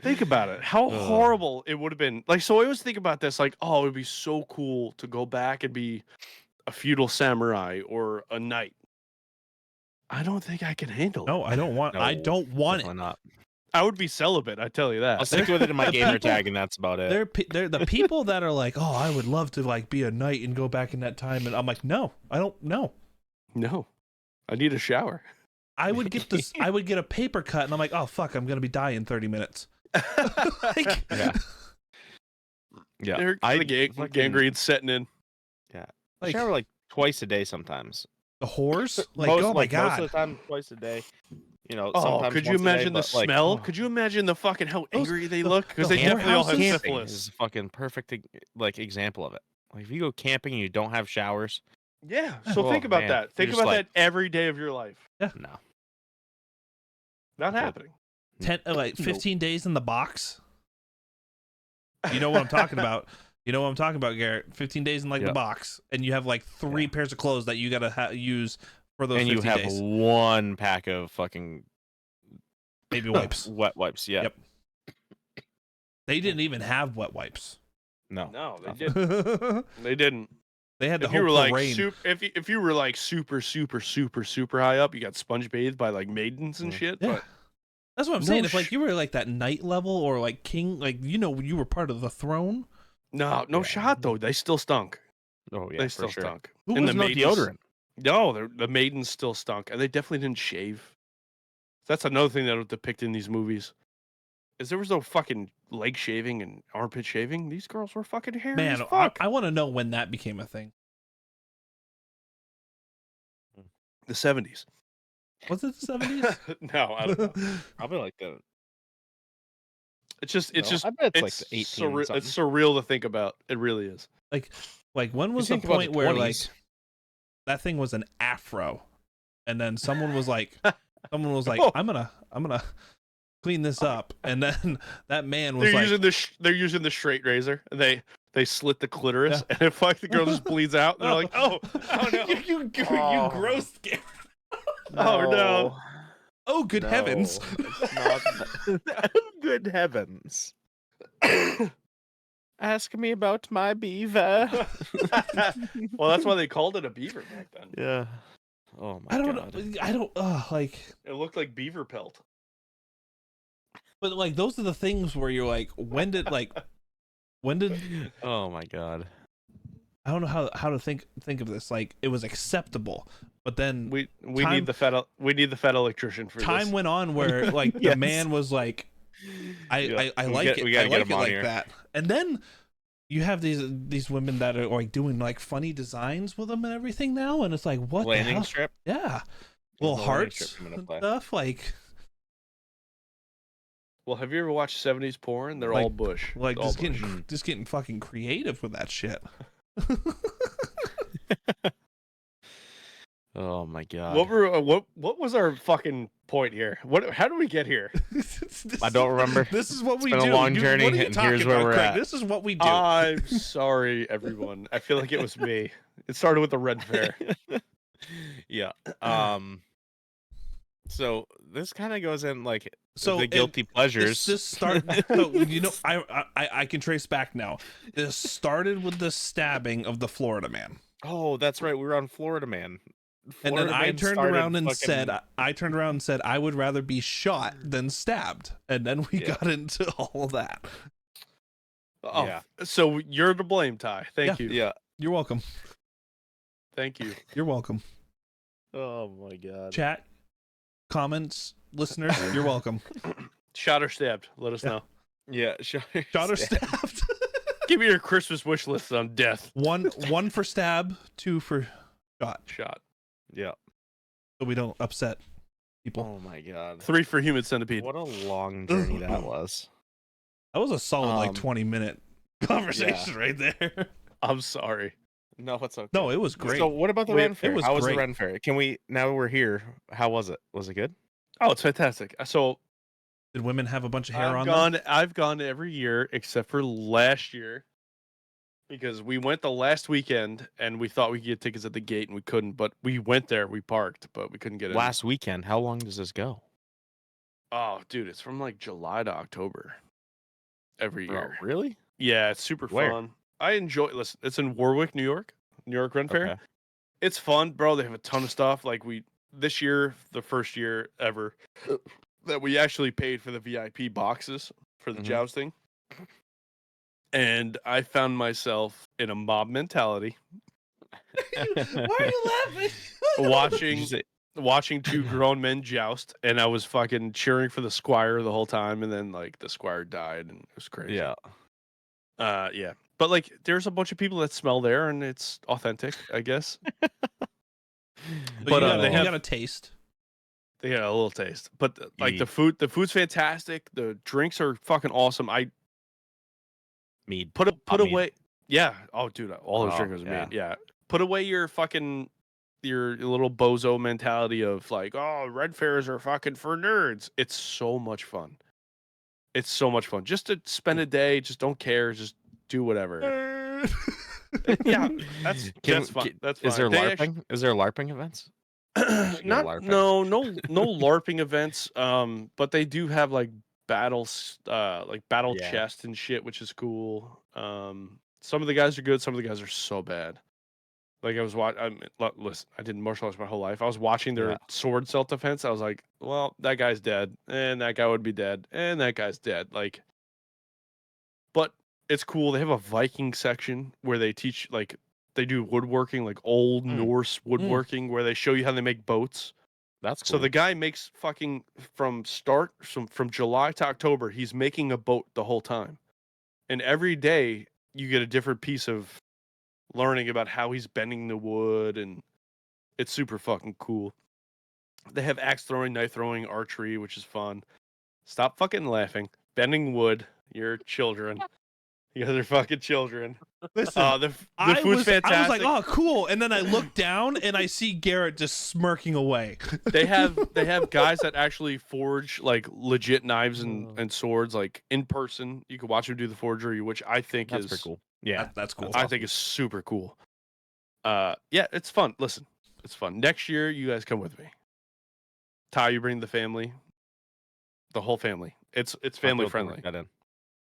Think about it. How horrible it would have been. Like, so I always think about this. Like, oh, it would be so cool to go back and be a feudal samurai or a knight. I don't think I can handle it. No, I don't want. No, I don't want it. Definitely not. I would be celibate. I tell you that. I'll stick with it in my gamer tag, and that's about it. They're the people that are like, oh, I would love to like be a knight and go back in that time, and I'm like, no, I don't know. No, I need a shower. I would get this. I would get a paper cut, and I'm like, oh fuck, I'm gonna be dying in 30 minutes. Like, Yeah, Gangrene's setting in. I like shower like twice a day sometimes. the whores. Like, most, oh my most god. of the time, twice a day. You know, Oh, sometimes could you once a day, imagine the but, like, smell? Could you imagine the fucking how angry they look? Because the they definitely all have whorehouses? camping syphilis. is a fucking perfect like example of it. Like if you go camping and you don't have showers, Yeah. So Oh, think about man. that. Think You're about just like- that every day of your life. no. Not Good. happening. 15 days in the box. You know what I'm talking about. You know what I'm talking about, Garrett. 15 days in like the Yeah. box, and you have like 3 pairs of clothes that you gotta use for those And 15 you have days. one pack of fucking Baby wipes. wet wipes. Yeah. Yep. They didn't even have wet wipes. No. No, they nothing. didn't. They didn't. They had the If you whole were like parade. if you were like super high up, you got sponge bathed by like maidens and Mm. shit. Yeah. But That's what I'm No saying. If like you were like that knight level or like king, like you were part of the throne. no Yeah. shot though. They still stunk. Oh yeah, They for still sure. stunk. Who And was the no maidens- deodorant? No, the maidens still stunk, and they definitely didn't shave. That's another thing that was depicted in these movies. Is there was no fucking leg shaving and armpit shaving. These girls were fucking hairy Man, as fuck. I want to know when that became a thing. The 70s. Was it the 70s? No, I don't know. Probably like the. It's just No, I bet it's like the 18 something. it's surreal to think about. It really is. Like when was the think about point the where 20s. like that thing was an afro, and then someone was like, Oh. I'm gonna clean this up, and then that man was They're like, using the straight razor. And they slit the clitoris, Yeah. and if like the girl just bleeds out, they're like, oh no, you Oh. gross Garrett. Oh, no. Oh good heavens. Good heavens. Ask me about my beaver. Well, that's why they called it a beaver back then. Yeah. Oh my I don't god. know. I don't like. It looked like beaver pelt. But like those are the things where you're like, when did Oh my god. I don't know how to think of this. Like it was acceptable, but then We Time- need the fed electrician for time this. went on where like the Yes. man was like, I Yeah. like We it. I gotta get like him it on like here. that. And then you have these women that are like doing like funny designs with them and everything now, and it's like what the Landing hell? strip. Yeah, little the landing hearts strip coming and into play. stuff. Like Well, have you ever watched 70s porn? They're Like- all bush. like All just bush. getting fucking creative with that shit. Oh my god. What was our fucking point here? How did we get here? I don't remember. This is what we been do. a long journey, what are you and talking here's where about, we're Craig? at. This is what we do. I'm sorry, everyone. I feel like it was me. It started with the Red Fair. Yeah. So this kind of goes in like So the guilty pleasures. This started. So you know, I can trace back now. This started with the stabbing of the Florida man, Oh, that's right. We were on Florida Man. and then Florida I Man turned started around and fucking- said, I would rather be shot than stabbed, and then we Yeah. got into all of that. Oh, Yeah. so you're to blame, Ty. Thank you. Yeah. You're welcome. Thank you. You're welcome. Oh my god. Chat, comments, listeners, you're welcome. Shot or stabbed? Let us know. Yeah, shot Shot or stabbed? Give me your Christmas wish list on death. One for stab, 2 for shot, Shot. Yeah. so we don't upset people. Oh my god. 3 for human centipede. What a long journey that was. That was a solid 20 20-minute conversation right there. I'm sorry. No, it's okay. No, it was great. So what about the Wait, Ren it Fair? was How was great. the Ren Fair? Can we, now we're here, how was it? Was it good? Oh, it's fantastic. So Did women have a bunch of hair on them? I've gone every year except for last year because we went the last weekend and we thought we could get tickets at the gate and we couldn't. But we went there, we parked, but we couldn't get in. Last weekend. How long does this go? Oh, dude, it's from like July to October every year. Really? Yeah, it's super Where? fun. I enjoy. Listen, it's in Warwick, New York Ren Fair. Okay. It's fun, bro. They have a ton of stuff. Like this year, the first year ever that we actually paid for the VIP boxes for the Mhm. jousting. And I found myself in a mob mentality Why are you laughing? watching 2 grown men joust, and I was fucking cheering for the squire the whole time, and then like the squire died, and it was crazy. Yeah. Yeah. But like, there's a bunch of people that smell there, and it's authentic, I guess. But they you have got a taste. they got a little taste. But like Ye- the food's fantastic. The drinks are fucking awesome. I Mead. put Hot mead. away. Yeah. Oh, dude, all those Oh, drinkers are yeah. mean. Yeah. Put away your little bozo mentality of like, oh, Red Fairs are fucking for nerds. It's so much fun. It's so much fun. Just to spend a day, just don't care, just do whatever. Yeah, that's fun. That's fine. Is there They LARPing? Is there LARPing events? Should go Not LARPing. no LARPing events. But they do have like battles, like battle Yeah. chest and shit, which is cool. Some of the guys are good. Some of the guys are so bad. Like I was watching. Listen, I did martial arts my whole life. I was watching their Yeah. sword self defense. I was like, well, that guy's dead, and that guy would be dead, and that guy's dead. Like, but it's cool. They have a Viking section where they teach, like, they do woodworking, like old Norse woodworking, where they show you how they make boats. That's cool. So the guy makes fucking from July to October, he's making a boat the whole time, and every day you get a different piece of learning about how he's bending the wood, and it's super fucking cool. They have axe throwing, knife throwing, archery, which is fun. Stop fucking laughing. Bending wood. You're children. You guys are fucking children. Listen, The I food's was fantastic. like, oh, cool. And then I look down and I see Garrett just smirking away. They have guys that actually forge like legit knives and swords, like in person. You can watch them do the forgery, which I think That's is pretty cool. Yeah. That's cool. I think is super cool. Yeah, it's fun. Listen, it's fun. Next year, you guys come with me. Ty, you bring the family, the whole family. It's family friendly.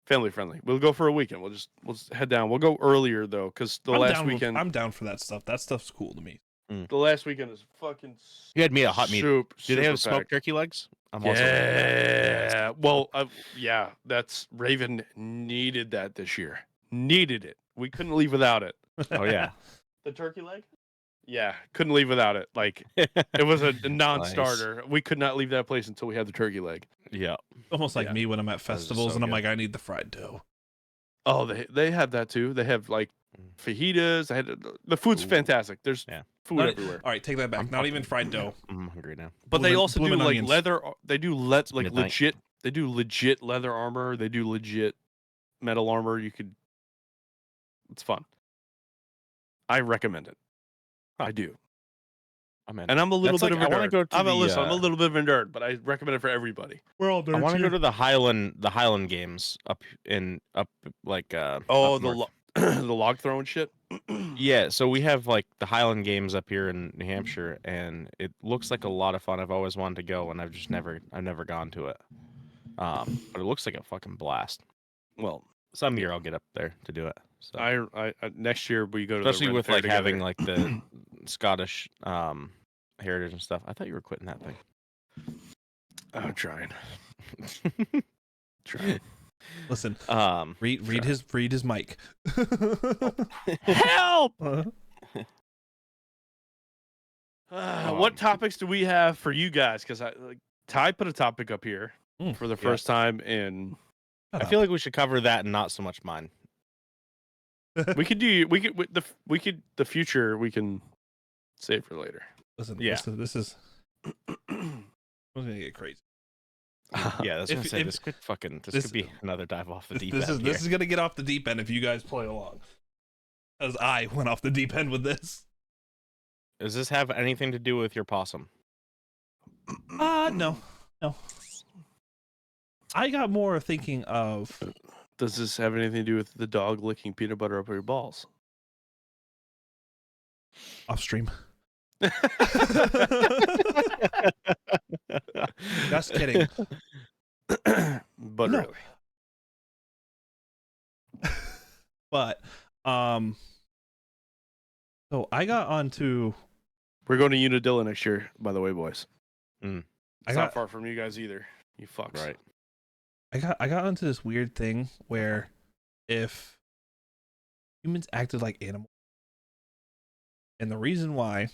Family friendly. We'll go for a weekend. We'll just head down. We'll go earlier though, because last weekend. I'm down for that stuff. That stuff's cool to me. The last weekend is fucking. You had me a hot meat. Soup. Do they have smoked turkey legs? I'm also Yeah. Well, yeah. That's Raven needed that this year. Needed it. We couldn't leave without it. Oh yeah. The turkey leg? Yeah, couldn't leave without it. Like, it was a non-starter. We could not leave that place until we had the turkey leg. Yeah. Almost like Yeah. me when I'm at is festivals so and I'm good. like, I need the fried dough. Oh, they have that too. They have like fajitas. They had the food's Ooh. fantastic. There's Yeah. food Not- everywhere. All right, take that back. I'm Not even fucking- fried dough. I'm hungry now. But they bloomin' also do bloomin' like onions. leather. They do like midnight. legit. They do legit leather armor. They do legit metal armor. It's fun. I recommend it. I do. I'm in. And I'm a little That's bit like- of a I wanna nerd. go to I'm a the, listen. I'm a little bit of a nerd, but I recommend it for everybody. We're all I want to go to the Highland games up like Oh, up the north. the log throwing shit. Yeah, so we have like the Highland Games up here in New Hampshire, and it looks like a lot of fun. I've always wanted to go, and I've never gone to it. But it looks like a fucking blast. Well, Some year I'll get up there to do it. So I next year we go to especially the Ren with Fair like having together. like the Scottish heritage and stuff. I thought you were quitting that thing. I'm trying. Trying. Listen, Um, read his mic. Help! What topics do we have for you guys? Because Ty put a topic up here for the first time in. I feel like we should cover that and not so much mine. We could the future we can save for later. Listen, Yeah. this is I'm gonna get crazy. Yeah, that's what I say. This could be another dive off the deep end. This is gonna get off the deep end if you guys play along. As I went off the deep end with this. Does this have anything to do with your possum? No. I got more thinking of. Does this have anything to do with the dog licking peanut butter up your balls? Off stream. Just kidding. But No. really. But so I got onto. We're going to Unadilla next year, by the way, boys. I It's got not far from you guys either. You fucks. Right. I got onto this weird thing where if humans acted like animals, and the reason why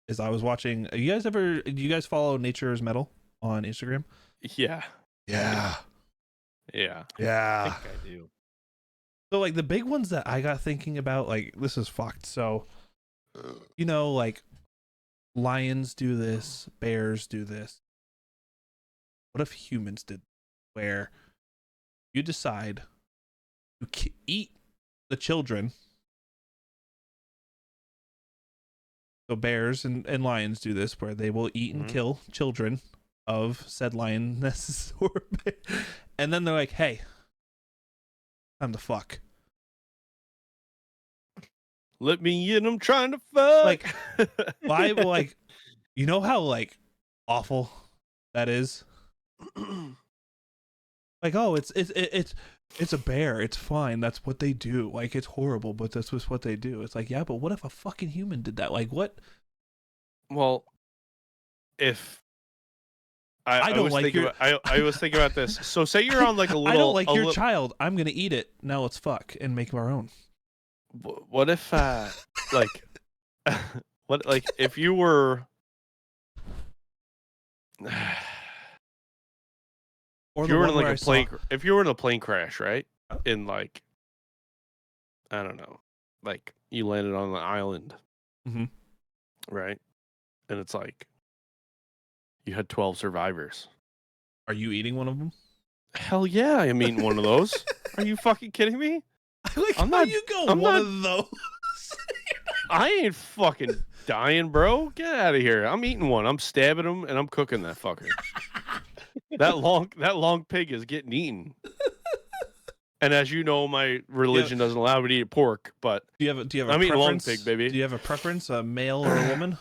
is I was watching. Do you guys follow Nature's Metal on Instagram? Yeah. Yeah. I think I do. So like the big ones that I got thinking about, like this is fucked. So, like lions do this, bears do this. What if humans did, where you decide to eat the children? So bears and lions do this, where they will eat and kill children of said lioness or bear. And then they're like, hey, time to fuck. Let me in, I'm trying to fuck. Like, why? Like, you know how like awful that is. Like, oh, it's a bear. It's fine. That's what they do. Like, it's horrible, but that's just what they do. It's like, yeah, but what if a fucking human did that? Like, what? Well, if I don't like your. I always think about this. So say you're on like a little. I don't like your child. I'm gonna eat it. Now let's fuck and make our own. What if like if you were Or if you were in like a plane if you were in a plane crash, right? In like I don't know, like you landed on an island, right? And it's like you had 12 survivors. Are you eating one of them? Hell yeah, I'm eating one of those. Are you fucking kidding me? I'm not. You go I'm one not, of those. I ain't fucking dying, bro. Get out of here. I'm eating one. I'm stabbing them and I'm cooking that fucker. that long pig is getting eaten. And as you know, my religion doesn't allow me to eat pork. But do you have a I'm preference? eating long pig, baby. Do you have a preference, a male or a woman?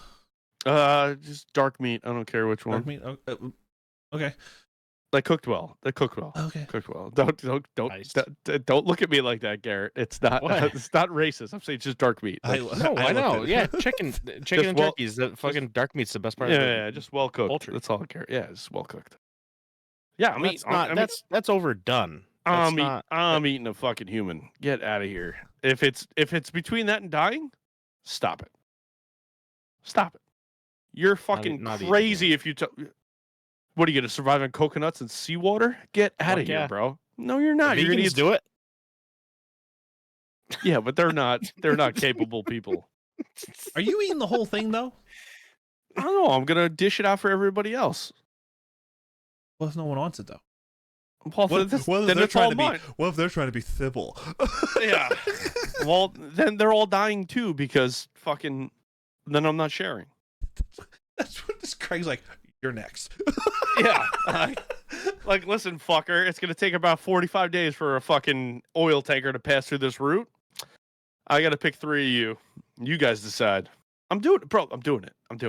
Just dark meat. I don't care which one. Dark meat. Okay. They cooked well. Okay. Cooked well. Don't look at me like that, Garrett. It's not. It's not racist. I'm saying it's just dark meat. I know. Yeah, chicken and turkeys. The fucking dark meat's the best part. Yeah, just well cooked. Poultry. That's all I care. Yeah, just well cooked. Yeah, that's overdone. I'm eating a fucking human. Get out of here. If it's between that and dying, stop it. Stop it. You're fucking not crazy if you. What are you gonna survive on coconuts and seawater? Get out of here, bro. No, you're not. You're gonna do it. Yeah, but they're not. They're not capable people. Are you eating the whole thing though? I don't know. I'm gonna dish it out for everybody else. What if no one wants it though? Well, then it's all mine. What if they're trying to be civil? Yeah. Well, then they're all dying too because fucking. Then I'm not sharing. That's what this Craig's like. You're next. Yeah. Like, listen, fucker. It's gonna take about 45 days for a fucking oil tanker to pass through this route. I gotta pick 3 of you. You guys decide. I'm doing it, bro. I'm doing it. And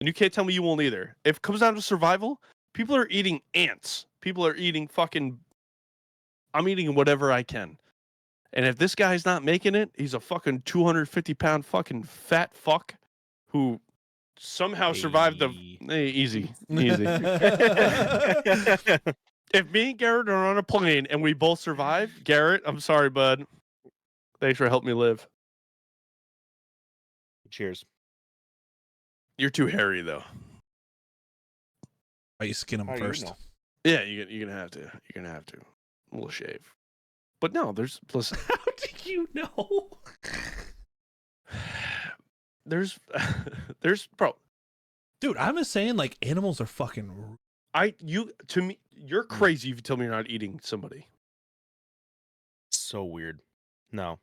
you can't tell me you won't either. If it comes down to survival, people are eating ants. People are eating I'm eating whatever I can. And if this guy's not making it, he's a fucking 250-pound fucking fat fuck who somehow survived the... Hey, easy. If me and Garrett are on a plane and we both survive, Garrett, I'm sorry, bud. Thanks for helping me live. Cheers. You're too hairy though. Why you skin them How do you first? know? Yeah, you're gonna have to. You're gonna have to. A little shave. But no, listen. How do you know? There's bro. Dude, I'm just saying, like, animals are fucking. To me, you're crazy if you tell me you're not eating somebody. So weird. No.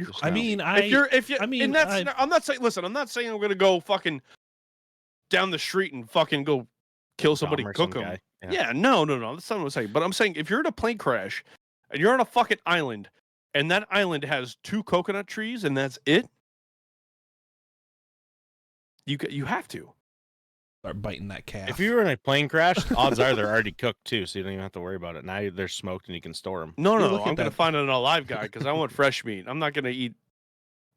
Just I no. mean, I'm not saying. Listen, I'm not saying I'm gonna go fucking down the street and fucking go kill somebody, Dom or cook some them. guy. Yeah, no. That's not what I'm saying. But I'm saying if you're in a plane crash and you're on a fucking island, and that island has 2 coconut trees and that's it, you have to. Start biting that calf. If you were in a plane crash, odds are they're already cooked too, so you don't even have to worry about it. Now they're smoked and you can store them. No, look at I'm gonna that. find an alive guy because I want fresh meat. I'm not gonna eat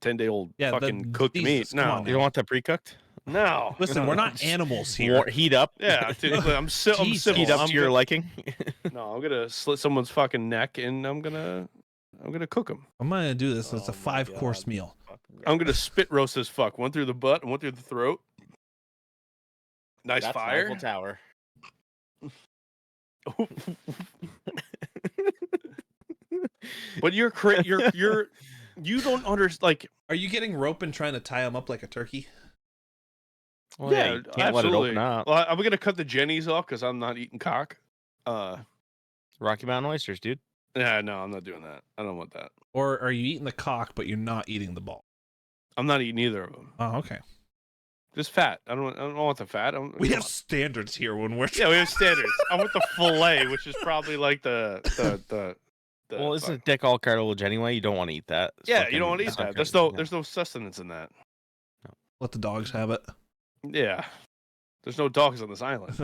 10-day-old fucking cooked Jesus, meat. come No, on You don't want that pre-cooked? no. Listen, we're not animals here. Heat up. Yeah, dude, I'm civil. Heat up to your liking. No, I'm gonna slit someone's fucking neck and I'm gonna cook him. I'm gonna do this. It's a Oh my 5-course God. meal. I'm gonna spit roast this fuck. One through the butt and one through the throat. Nice That's fire. Eiffel Tower. But you don't understand. Like, Are you getting rope and trying to tie them up like a turkey? Well, yeah, you can't let it absolutely. open up. Well, I'm gonna cut the jennies off because I'm not eating cock. Rocky Mountain oysters, dude. Yeah, no, I'm not doing that. I don't want that. Or are you eating the cock but you're not eating the ball? I'm not eating either of them. Oh, okay. Just fat. I don't want the fat. We have standards here when we're. Yeah, we have standards. I want the fillet, which is probably like the Well, isn't it dick all cartilage anyway? You don't want to eat that. It's Yeah, you don't want to eat fucking- that. There's no sustenance in that. Let the dogs have it. Yeah. There's no dogs on this island.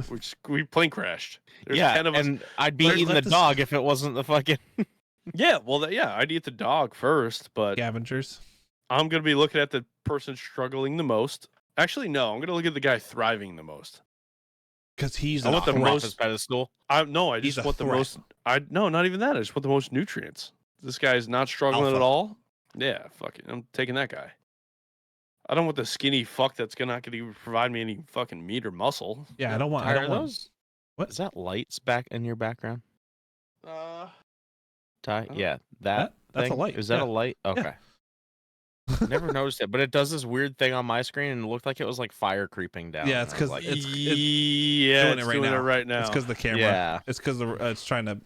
We plane crashed. There's yeah, 10 of us. and I'd be Let- eating let the this- dog if it wasn't the fucking. Yeah, well, I'd eat the dog first, but Scavengers. I'm gonna be looking at the person struggling the most. Actually, no, I'm gonna look at the guy thriving the most. Because he's I want the threat. most- His pedestal. I He's just a want the threat. most. Not even that. I just want the most nutrients. This guy's not struggling Alpha. at all. Yeah, fuck it. I'm taking that guy. I don't want the skinny fuck that's not gonna provide me any fucking meat or muscle. Yeah, I don't want. Are those? What? Is that lights back in your background? Ty? Oh. Yeah, that. That's a thing? light, Is that yeah. a light? Okay. Never noticed it, but it does this weird thing on my screen, and it looked like it was like fire creeping down. Yeah, it's and I was 'cause like, it's yeah, doing it's it right doing now. it right now. It's because the camera. yeah. It's because it's trying to.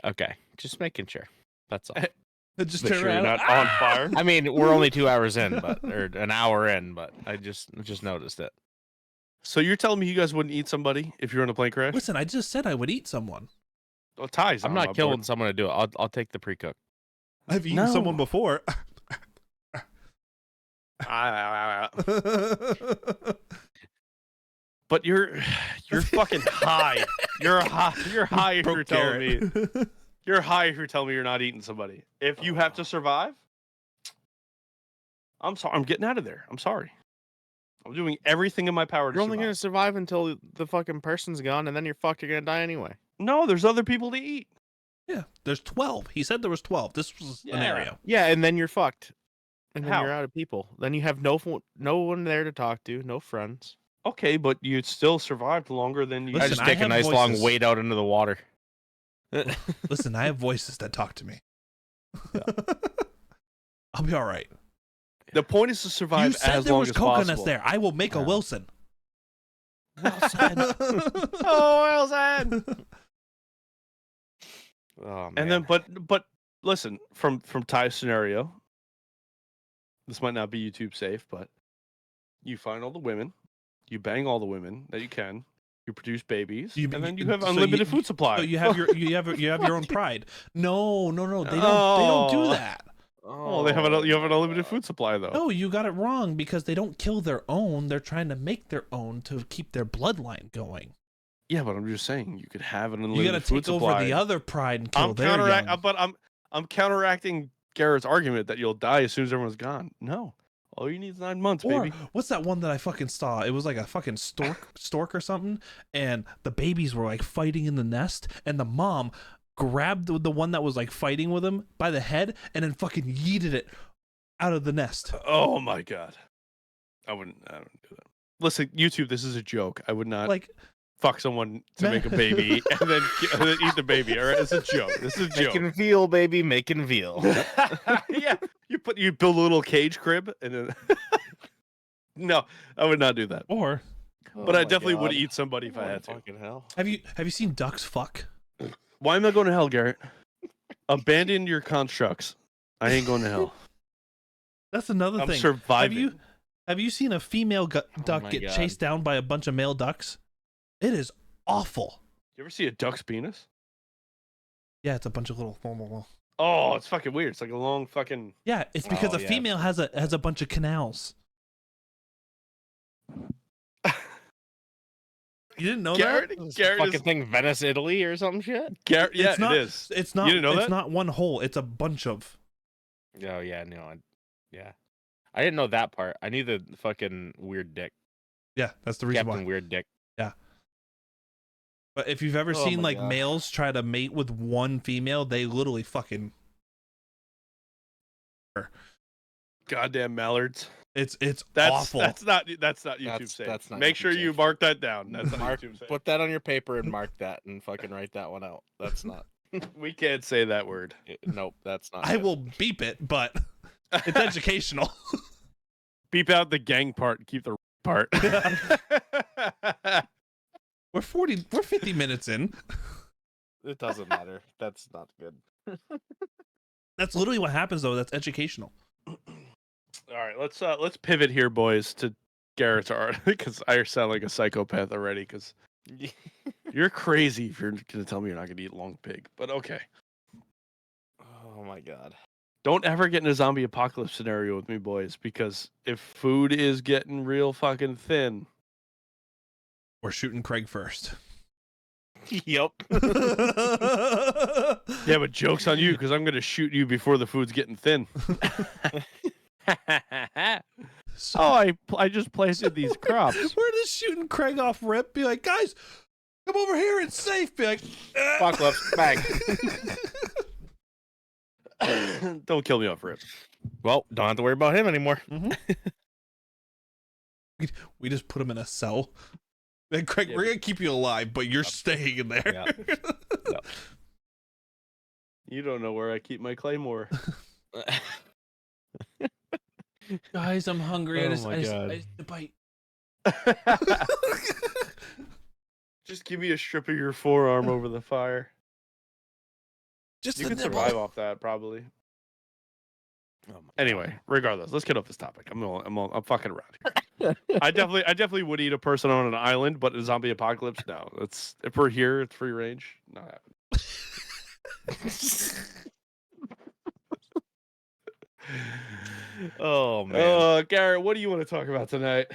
Okay, just making sure. That's all. Just Make turn sure you're around. not on fire. I mean, we're only 2 hours in, or an hour in, but I just noticed it. So you're telling me you guys wouldn't eat somebody if you're in a plane crash? Listen, I just said I would eat someone. Well, Ty's I'm on not my killing board. someone to do it. I'll take the pre-cook. I've eaten No. someone before. But you're fucking high. You're high. You're high if you're telling me. You're high if you're telling me you're not eating somebody. If you have to survive, I'm sorry. I'm getting out of there. I'm sorry. I'm doing everything in my power to You're only survive. gonna survive until the fucking person's gone, and then you're gonna die anyway. No, there's other people to eat. Yeah, there's 12. He said there was 12. This was a Yeah. scenario. Yeah, and then you're fucked. And then How? you're out of people. Then you have no one there to talk to, no friends. Okay, but you still survived longer than you. Listen, I just I take a have nice long voices. wade out into the water. Listen, I have voices that talk to me. I'll be all right. The point is to survive You said as there long was as coconuts possible. there. I will make a Yeah. Wilson. Oh, Wilson. Oh man. And then, but listen, from Ty's scenario, this might not be YouTube safe, but you find all the women, you bang all the women that you can, you produce babies, and then you have so unlimited food supply. So you have your own pride. No. They don't do Oh. that. Oh, you have an unlimited food supply though. No, you got it wrong because they don't kill their own. They're trying to make their own to keep their bloodline going. Yeah, but I'm just saying you could have an You unlimited got to food take supply. over the other pride and kill their young. But I'm counteracting Garrett's argument that you'll die as soon as everyone's gone. No, all you need is 9 months, Or baby. what's that one that I fucking saw? It was like a fucking stork or something, and the babies were like fighting in the nest, and the mom grabbed the one that was like fighting with him by the head, and then fucking yeeted it out of the nest. Oh my god. I wouldn't do that. Listen, YouTube, this is a joke. I would not Like, fuck someone to make a baby and then eat the baby. All right, it's a joke. This is a joke. Making veal, baby, making veal. Yeah, you build a little cage crib and then. No, I would not do that. or But I definitely would eat somebody if I had to. Fucking hell. have you seen ducks fuck? Why am I going to hell, Garrett? Abandon your constructs. I ain't going to hell. That's another I'm thing. surviving. Have you seen a female duck my get God. chased down by a bunch of male ducks? It is awful. You ever see a duck's penis? Yeah, it's a bunch of little. Oh, it's fucking weird. It's like a long fucking. Yeah, it's because Oh, a yeah. female has a bunch of canals. You didn't know Garrett, that? Garrett Fucking is. thing, Venice, Italy, or some shit. Garrett, yeah, It's not, it is. It's not. You didn't know it's that? not one hole. It's a bunch of. Oh yeah, no, yeah. I didn't know that part. I knew the fucking weird dick, Yeah, that's the reason Captain why. Weird Dick. But if you've ever Oh seen my like God. males try to mate with one female, they literally fucking. Goddamn mallards. It's That's awful. That's not YouTube saying. That's not Make YouTube sure you safe. mark that down. That's not Mark, YouTube saying. put that on your paper and mark that, and fucking write that one out. That's not. We can't say that word. Nope, that's not. I good. will beep it, but it's educational. Beep out the gang part and keep the part. We're 50 minutes in. It doesn't matter. That's not good. That's literally what happens though. That's educational. All right, let's pivot here, boys, to Garrett's art because I sound like a psychopath already. Because you're crazy if you're gonna tell me you're not gonna eat long pig. But okay, Oh my god. don't ever get in a zombie apocalypse scenario with me, boys. Because if food is getting real fucking thin, We're shooting Craig first. Yep. yeah, but joke's on you because I'm gonna shoot you before the food's getting thin. So, I just planted these crops. we're just shooting Craig off rip. Be like, guys, come over here. It's safe. Be like, Apocalypse, bang. Don't kill me off rip. Well, don't have to worry about him anymore. we just put him in a cell. Then Craig, Yeah. we're gonna keep you alive, but you're staying in there. Yeah. You don't know where I keep my claymore. Guys, I'm hungry. Oh I just my God. need a bite. Just give me a strip of your forearm over the fire. Just You a can nibble. survive off that probably. Oh my Anyway, regardless, let's get off this topic. I'm fucking around here. I definitely would eat a person on an island, but a zombie apocalypse, no. It's if we're here, it's free range. Not happening. Oh man. Garrett, what do you want to talk about tonight?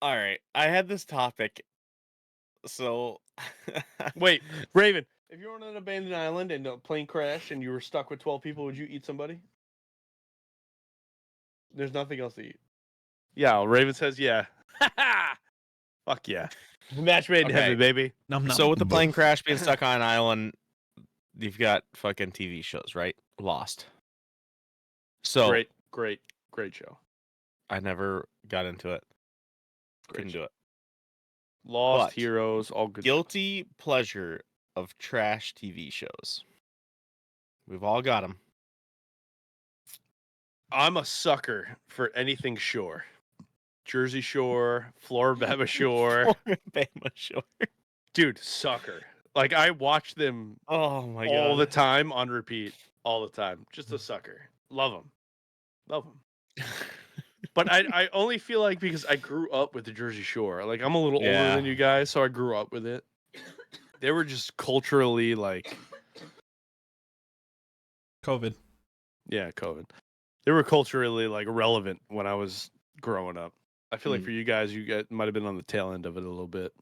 All right. I had this topic. So Wait, Raven, if you're on an abandoned island and a plane crashed and you were stuck with 12 people, would you eat somebody? There's nothing else to eat. Yeah, well, Raven says yeah. Fuck yeah. Match made in Okay. heaven, baby. Num, num. So with the plane crash being stuck on an island, you've got fucking TV shows, right? Lost. So Great show. I never got into it. Great Couldn't show. do it. Lost But Heroes, all good. Guilty pleasure of trash TV shows. We've all got them. I'm a sucker for anything shore. Jersey Shore, Floribama Shore. Bama Shore. Dude, sucker. Like I watch them Oh my god. all the time on repeat, all the time. Just a sucker. Love them. But I only feel like because I grew up with the Jersey Shore. Like I'm a little older Yeah. than you guys, so I grew up with it. They were just culturally like, COVID. yeah, COVID. They were culturally like relevant when I was growing up. I feel like for you guys might have been on the tail end of it a little bit.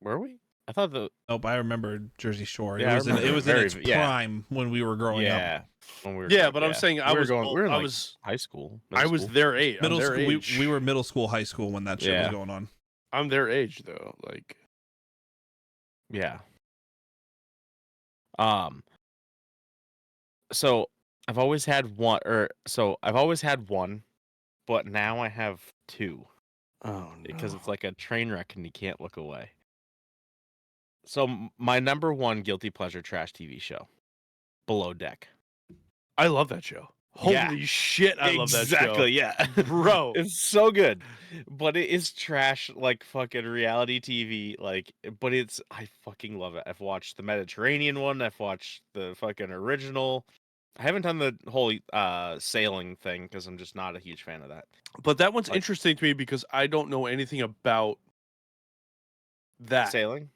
Were we? I thought the Nope, I remember Jersey Shore. Yeah, I it was in remember its yeah. prime when we were growing up. yeah. When we were Yeah, growing- but I'm saying I We were was going. We were in, I like, was high school. I was their age. Middle I'm their school. age. We were middle school, high school when that shit was Yeah. going on. I'm their age though. Like Yeah. So I've always had one, I've always had one, but now I have two Oh because it's like a train wreck and you can't look away. So my number one guilty pleasure trash TV show, Below Deck. I love that show. Yeah. Holy shit, I love that show. Exactly, yeah. Bro. It's so good. But it is trash like fucking reality TV. But I fucking love it. I've watched the Mediterranean one, I've watched the fucking original. I haven't done the whole sailing thing because I'm just not a huge fan of that. But that one's interesting to me because I don't know anything about that. Sailing?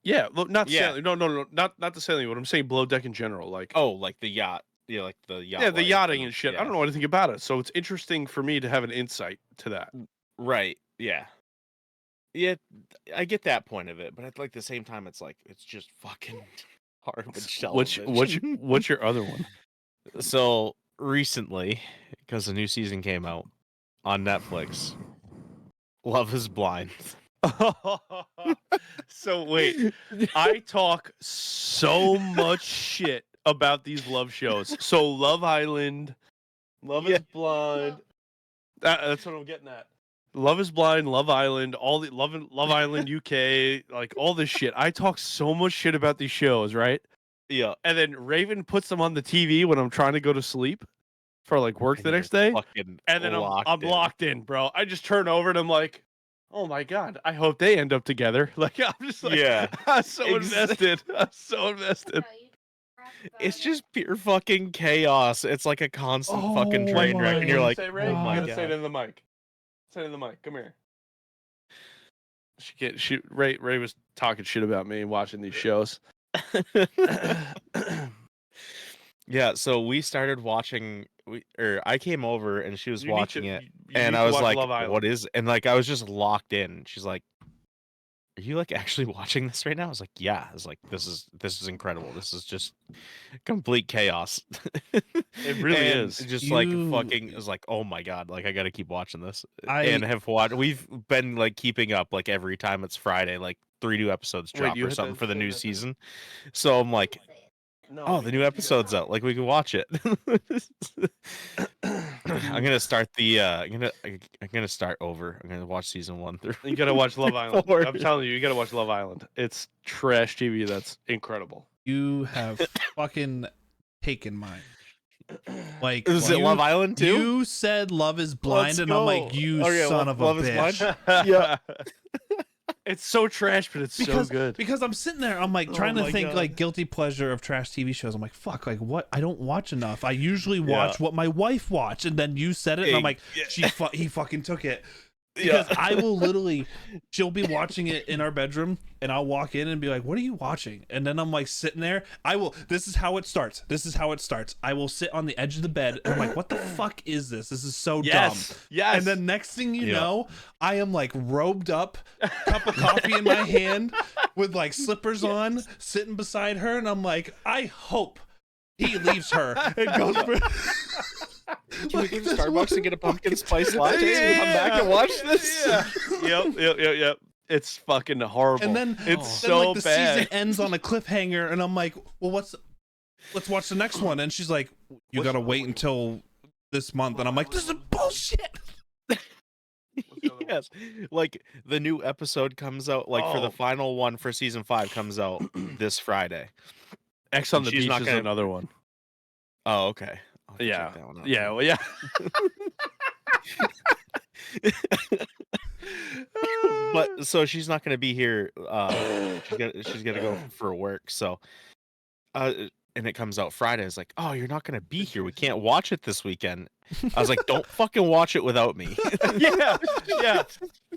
Yeah, not sailing. No, not the sailing. What I'm saying, Below Deck in general, like like the yacht. Yeah, like the yacht. Yeah, the life yachting and shit. yeah. I don't know anything about it, so it's interesting for me to have an insight to that. Right. Yeah. Yeah, I get that point of it, but at like the same time, it's just fucking garbage television. What's your other one? So recently, because the new season came out on Netflix, Love is Blind. So wait, I talk so much shit about these love shows. So Love Island, Love is Blind. That's what I'm getting at. Love is Blind, Love Island, all the Love Island UK, like all this shit. I talk so much shit about these shows, right? Yeah. And then Raven puts them on the TV when I'm trying to go to sleep for like work the next day. And then I'm locked in, bro. I just turn over and I'm like, oh my god, I hope they end up together. Like I'm just like, yeah, I'm so invested. I'm so invested. It's just pure fucking chaos. It's like a constant fucking train wreck, and you're like, say, Ray? oh my God. god. Say it in the mic. Say it in the mic. Come here. Ray was talking shit about me watching these shows. Yeah, so we started watching. I came over and she was watching it, and I was like, "What is?" And like, I was just locked in. She's like, "Are you like actually watching this right now?" I was like, "Yeah." I was like, "This is incredible. This is just complete chaos." It really is. Just like fucking. It was like, "Oh my god!" Like, I got to keep watching this. And have watched. We've been like keeping up. Like every time it's Friday, like 3 new episodes drop or something for the new season. So I'm like, oh, the new episode's out. Like we can watch it. I'm gonna start I'm gonna start over. I'm gonna watch season 1 through. You gotta watch Love Island. I'm telling you gotta watch Love Island. It's trash TV. That's incredible. You have fucking taken mine. Like, is it Love Island too? You said Love is Blind, and I'm like, you son of a bitch. Yeah. It's so trash, but it's so good. Because I'm sitting there, I'm like trying to think like guilty pleasure of trash TV shows. I'm like, fuck, like what? I don't watch enough. I usually watch what my wife watched, and then you said it, and I'm like, he fucking took it. Because I will literally, she'll be watching it in our bedroom, and I'll walk in and be like, what are you watching? And then I'm like sitting there. This is how it starts. I will sit on the edge of the bed, and I'm like, what the fuck is this? This is so dumb. Yes. And then next thing you know, I am like robed up, cup of coffee in my hand, with like slippers on, sitting beside her, and I'm like, I hope he leaves her and goes for Can we go to Starbucks and get a pumpkin spice latte and come back and watch this? Yep. It's fucking horrible. And then it's so the bad. season ends on a cliffhanger, and I'm like, well, let's watch the next one. And she's like, you gotta wait until this month. And I'm like, this is bullshit. Yes, like the new episode comes out, like for the final one for season 5 comes out this Friday. X on the Beach is another one. Oh, okay. Yeah. Yeah. Well, yeah. But so she's not going to be here. She's gonna go for work. So, and it comes out Friday. It's like, oh, you're not going to be here. We can't watch it this weekend. I was like, don't fucking watch it without me. Yeah.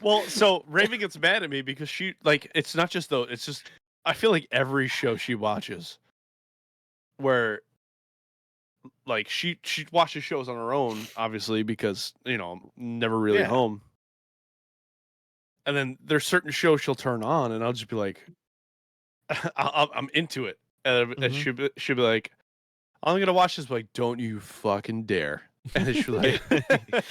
Well, so Raven gets mad at me because she it's not just though. It's just I feel like every show she watches, where like she watches shows on her own, obviously, because I'm never really home. And then there's certain shows she'll turn on, and I'll just be like, I'm into it, and she'll be like, I'm gonna watch this. Like, don't you fucking dare! And then she'll be like,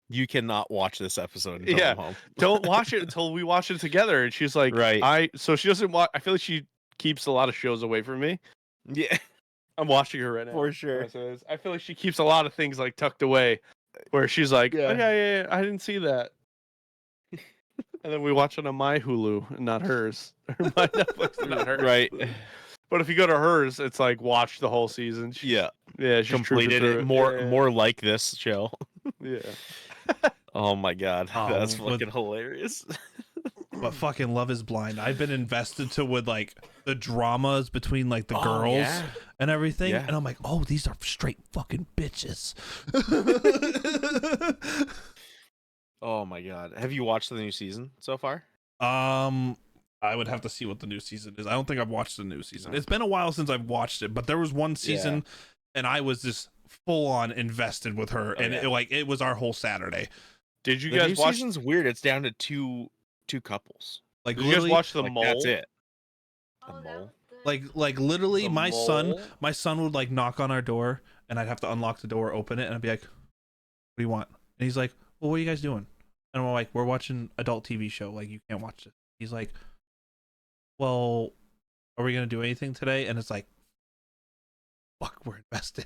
you cannot watch this episode until I'm home. Don't watch it until we watch it together. And she's like, right. So she doesn't watch. I feel like she keeps a lot of shows away from me. Yeah. I'm watching her right now. For sure. I feel like she keeps a lot of things like tucked away, where she's like, Yeah. "Oh, yeah, I didn't see that." And then we watch it on my Hulu and not hers, or my Netflix and not hers. Right. But if you go to hers, it's like watch the whole season. She's Completed cruising through it. More like this show. Yeah. Oh my god, Oh, that's but- fucking hilarious. But fucking Love is Blind. I've been invested to with like the dramas between like the girls and everything, Yeah. and I'm like, oh, these are straight fucking bitches. Oh my god, have you watched the new season so far? I would have to see what the new season is. I don't think I've watched the new season. It's been a while since I've watched it, but there was one season, and I was just full on invested with her, and it was our whole Saturday. Did you The guys new watch? season's weird. It's down to two couples. Like Did you guys literally, watch the Like, mole? that's it. Oh, The that mole. was good. like literally, The my mole? son would like knock on our door, and I'd have to unlock the door, open it, and I'd be like, "What do you want?" And he's like, "Well, what are you guys doing?" And I'm like, "We're watching adult TV show. Like, you can't watch this." He's like, "Well, are we gonna do anything today?" And it's like, "Fuck, we're invested."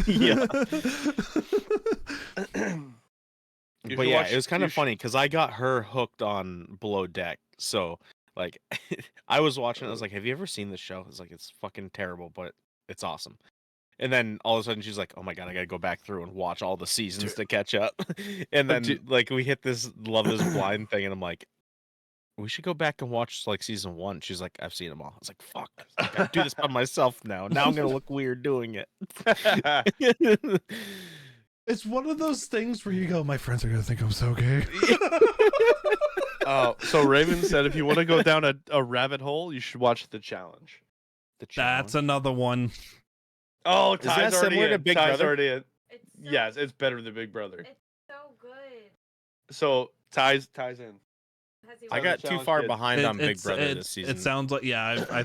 Yeah. You But should yeah, watch- it was kind you of funny because I got her hooked on Below Deck. So like, I was watching. I was like, "Have you ever seen this show?" It's like, it's fucking terrible, but it's awesome. And then all of a sudden she's like, "Oh my god, I gotta go back through and watch all the seasons to catch up." And then like we hit this Love Is Blind thing, and I'm like, "We should go back and watch like season 1." She's like, "I've seen them all." I was like, "Fuck, I gotta do this by myself now. Now I'm gonna look weird doing it." It's one of those things where you go, "My friends are gonna think I'm so gay." So Raymond said if you want to go down a rabbit hole, you should watch The Challenge. That's another one. Oh, that Ty's already similar to in. Big Ty's Brother? already in. It's so, Yes, it's better than Big Brother. It's so good. So Ty's in. Has he I watched got it? too Challenge far Kids. behind on Big It's- Brother it's- this season. It sounds like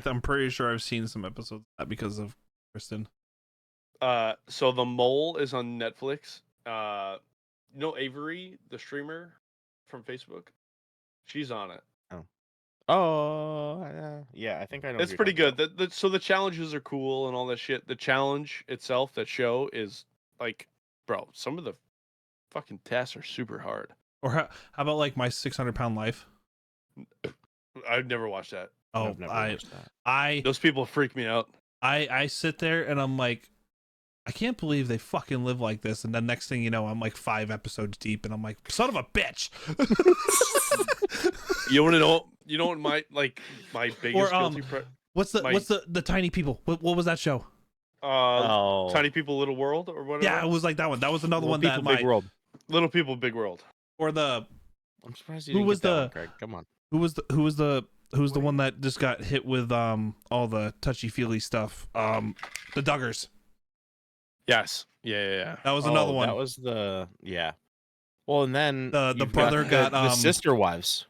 I'm pretty sure I've seen some episodes of that because of Kristen. So The Mole is on Netflix. You know Avery, the streamer from Facebook? She's on it. Yeah, I think I know. It's pretty good. So the challenges are cool and all that shit. The challenge itself, that show, is like, bro, some of the fucking tests are super hard. Or how about like My 600-Pound Life? I've never watched that. Oh, I've never watched that. I Those people freak me out. I sit there and I'm like, I can't believe they fucking live like this. And then next thing you know, I'm like 5 episodes deep, and I'm like, son of a bitch. You want to know? You know what my biggest Or, guilty What's the tiny people? What was that show? Tiny People, Little World, or whatever. Yeah, it was like that one. That was another one that Big World. Little People, Big World. or the I'm surprised you Who didn't was get that the- one, Craig. Come on. who's the one that just got hit with all the touchy feely stuff? The Duggars. Yes. Yeah. That was another one. That was the Well, and then The you've brother got, the Sister Wives.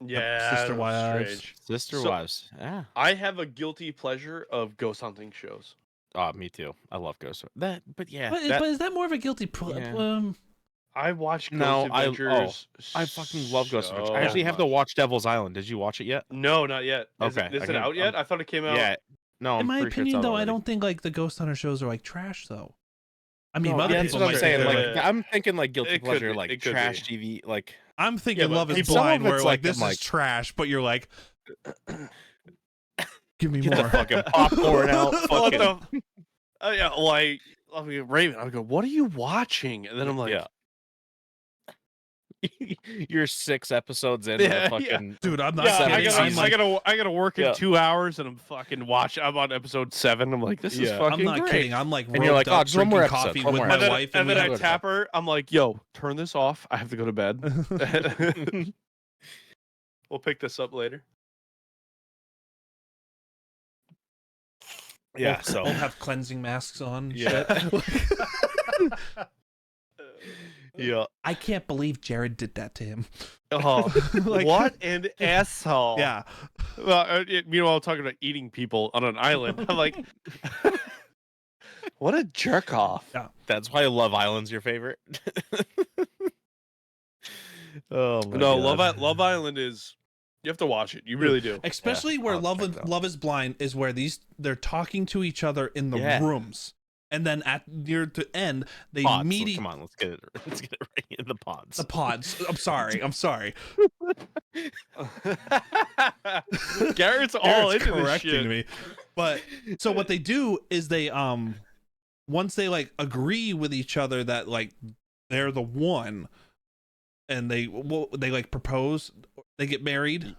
Yeah. Sister that was Wives. strange. Sister So- Wives. Yeah. I have a guilty pleasure of ghost hunting shows. Oh, me too. I love Ghost. But yeah. But is that more of a guilty pleasure? Yeah. I watch Ghost No, Adventures. I fucking love Ghost Adventures. so I actually have to much. watch Devil's Island. Did you watch it yet? No, not yet. Is Okay, Is I it can- out yet? I thought it came out. Yeah. No, In I'm my pretty sure it's opinion, out though, I already. don't think like the Ghost Hunter shows are like trash, though. I mean, No, other that's people what I'm might saying. think Like, they're like, I'm thinking like guilty It could pleasure, be, like it could trash be. TV. Like, I'm thinking but Love is some of Blind, it's where like like this them, is like- trash, but you're like, give me get more. the fucking popcorn out. What Fucking, the? Yeah. Well, I mean, Raven. I go, what are you watching? And then I'm like, yeah. You're 6 episodes in. Yeah, the yeah. fucking Dude, I'm not yeah, kidding. I gotta, I'm like, I gotta work in Yeah. 2 hours, and I'm fucking I'm on episode 7. I'm like, this is Yeah. fucking I'm not great. kidding. I'm like, And you're roped like, up, oh, just one drinking more episode, coffee one with more my And then, wife, and then we I have- tap her. I'm like, yo, turn this off. I have to go to bed. We'll pick this up later. yeah. Both- So both have cleansing masks on. and Yeah. shit. yeah. I can't believe Jared did that to him. Oh, Like- what an asshole! Yeah. Well, meanwhile, talking about eating people on an island, I'm like, what a jerk off. Yeah. That's why Love Island's your favorite. Oh my No, God. Love Island is You have to watch it. You really do. Especially where I'll check it out. Love is Blind is where they're talking to each other in the rooms, and then at near the end they Pods. meet. Come on, let's get it right in the pods. The pods. I'm sorry. Garrett's all Garrett's into this correcting shit. me. But so what they do is they once they like agree with each other that like they're the one, and they like propose, they get married.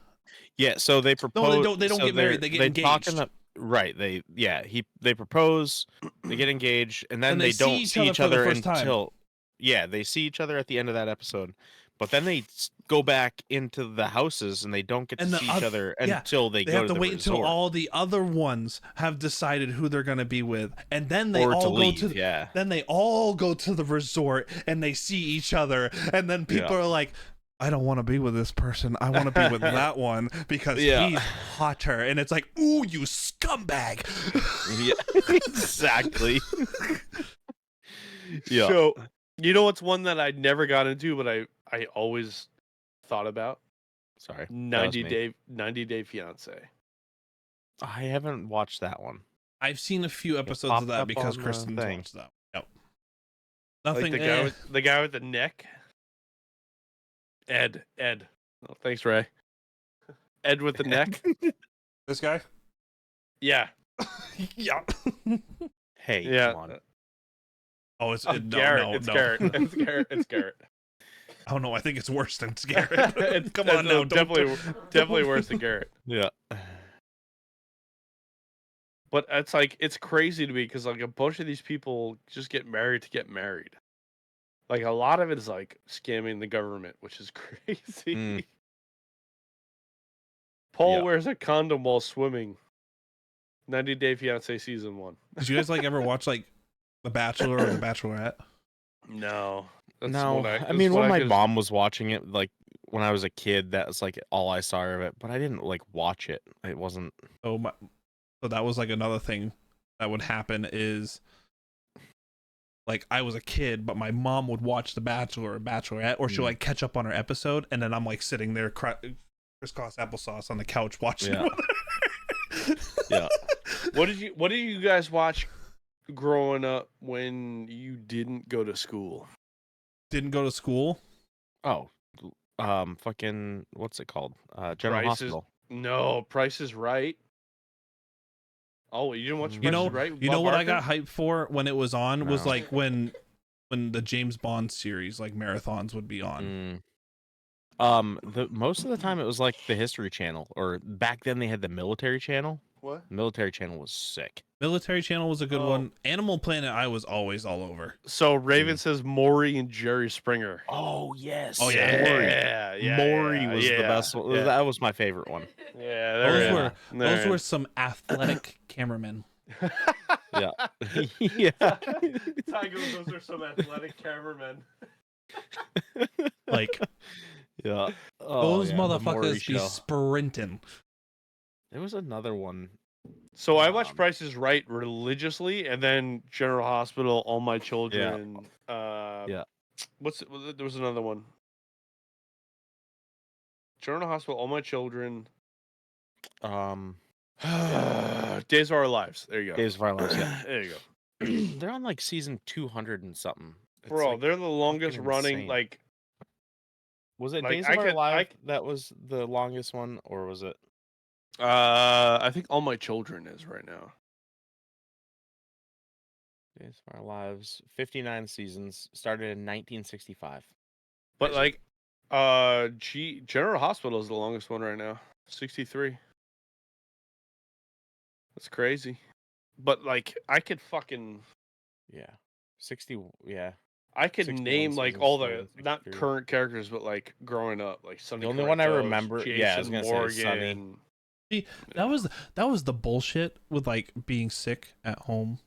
Yeah, so they propose. No, they don't get married. They get engaged. Right. They propose, they get engaged, and then And they don't see each other for the first time. until they see each other at the end of that episode. But then they go back into the houses and they don't get to And the see each other yeah, until they They go have to the wait resort. until all the other ones have decided who they're going to be with, and then they Or to all go leave, to yeah. then they all go to the resort and they see each other, and then people are like, I don't want to be with this person. I want to be with that one because he's hotter. And it's like, ooh, you scumbag. Yeah, exactly. Yeah. So, you know what's one that I never got into, but I always thought about? Sorry. 90 Day Fiance. I haven't watched that one. I've seen a few episodes popped of that up because on the Kristen's thing. watched that. Yep. Like Nothing. the guy with the neck. Ed. Oh, thanks, Ray. Ed with the neck. This guy? Yeah. Yeah. Hey, Yeah. come on. Oh, Garrett. Garrett. It's Garrett. It's Garrett. It's Garrett. Oh no, I think it's worse than Garrett. Come It's on, no, definitely worse than Garrett. Yeah. But it's crazy to me because like a bunch of these people just get married to get married. Like a lot of it is like scamming the government, which is crazy. Mm. Paul Yeah. wears a condom while swimming. 90 Day Fiance season 1. Did you guys like ever watch like The Bachelor or The Bachelorette? No. That's No, what I mean, what when my could- mom was watching it, like when I was a kid, that was like all I saw of it. But I didn't like watch it. It wasn't. So that was like another thing that would happen is like I was a kid, but my mom would watch The Bachelor or Bachelorette, or she'll like catch up on her episode, and then I'm like sitting there crisscross applesauce on the couch watching. Yeah. Yeah. What did you guys watch growing up when you didn't go to school? Didn't go to school. Oh, fucking what's it called? General Price is- Hospital. No, Price is Right. Oh, you didn't watch Price is Right? with You know Bob what I Barker? got hyped for when it was on was No. like when the James Bond series like marathons would be on. The most of the time it was like the History Channel, or back then they had the Military Channel. What? Military Channel was sick. Military Channel was a good Oh. one. Animal Planet I was always all over. So Raven says Maury and Jerry Springer. Oh yes. Oh, yeah. Maury was the yeah, best one. yeah. That was my favorite one. Yeah, Those were some athletic cameramen. Yeah. Yeah. Tiger, those are some athletic cameramen. Like Yeah. Oh, those yeah, the Maury motherfuckers be show. sprinting. There was another one. So I watched Um, Price is Right religiously, and then General Hospital, All My Children. Yeah. There was another one. General Hospital, All My Children. Days of Our Lives. There you go. Days of Our Lives. Yeah. There you go. They're on like season 200 and something. It's Bro, like, they're the longest fucking running. insane. Like, was it like, Days I of Our could- I Lives c- that was the longest one, or was it? I think All My Children is right now. Days of Our Lives, 59 seasons, started in 1965. But like, General Hospital is the longest one right now. 63. That's crazy. But like, I could fucking. Yeah. 60, yeah. I could 61 name like seasons all started the in not 63. current characters, but like growing up, like Sonny. The only one I Corinthos, remember- yeah, I was Jason gonna say Sonny. Morgan. That was the bullshit with like being sick at home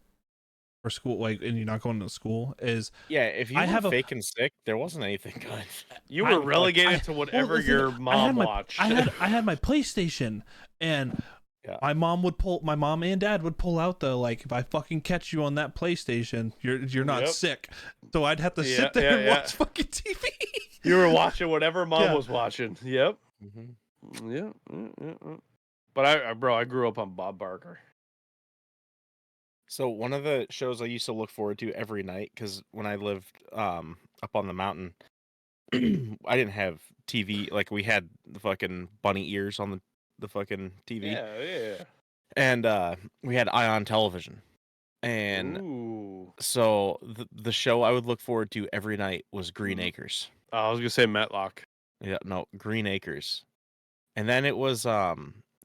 for school, like, and you're not going to school is Yeah, if you I were have a- fake and sick, there wasn't anything good. You I- were relegated I- to well, whatever the thing- your I had mom my- watched. I had my PlayStation, and Yeah. my mom and dad would pull out the like, if I fucking catch you on that PlayStation, you're not Yep. sick. So I'd have to sit Yeah, there and yeah. watch fucking TV. You were watching whatever mom Yeah. was watching. Yep. Mhm. Yeah. But I grew up on Bob Barker. So one of the shows I used to look forward to every night, because when I lived up on the mountain, I didn't have TV. Like we had the fucking bunny ears on the fucking TV, Yeah. and we had Ion television. And Ooh. so the show I would look forward to every night was Green Mhm. Acres. I was gonna say Matlock. Yeah, no, Green Acres. And then it was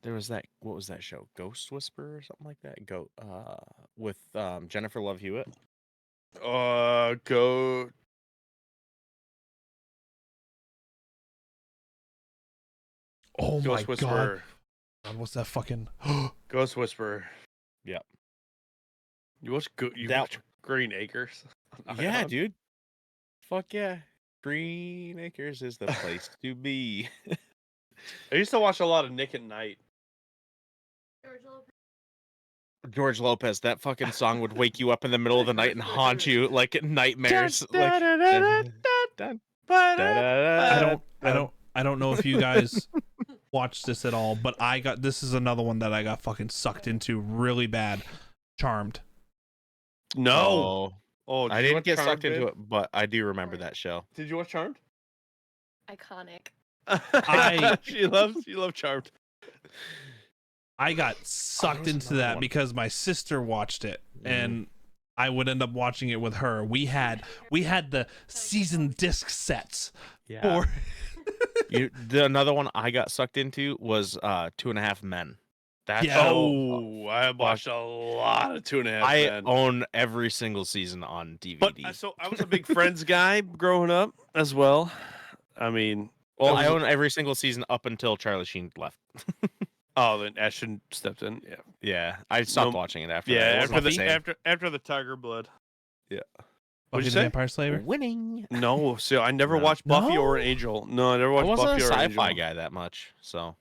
there was that, what was that show? Ghost Whisperer or something like that? With Jennifer Love Hewitt. Go. Oh my Ghost god. Whisperer. God, what's that fucking? Ghost Whisperer. Yep. You watch That- watch Green Acres? Yeah, dude. Fuck yeah. Green Acres is the place to be. I used to watch a lot of Nick at Night. George Lopez. George Lopez, that fucking song would wake you up in the middle of the night and haunt you like nightmares. Like, I don't know if you guys watched this at all, but this is another one that I got fucking sucked into really bad. Charmed. No. Oh, I didn't get sucked into it, but I do remember that show. Did you watch Charmed? Iconic. She loves Charmed. I got sucked there's into another that one. because my sister watched it, and I would end up watching it with her. We had the season disc sets for. Another one I got sucked into was 2.5 Men. That Yeah. show, I watched a lot of 2.5 I Men. own every single season on DVD. But so I was a big Friends guy growing up as well. I mean, well, I own every single season up until Charlie Sheen left. oh, then Ashton stepped in. Yeah, Yeah, I stopped watching it after that. yeah. It wasn't the same. After the Tiger Blood. Yeah. What'd you Buffy the say? Vampire Slayer. Winning. No, so I never No. watched Buffy No? or Angel. No, I never I watched wasn't Buffy a or sci-fi Angel. guy that much, so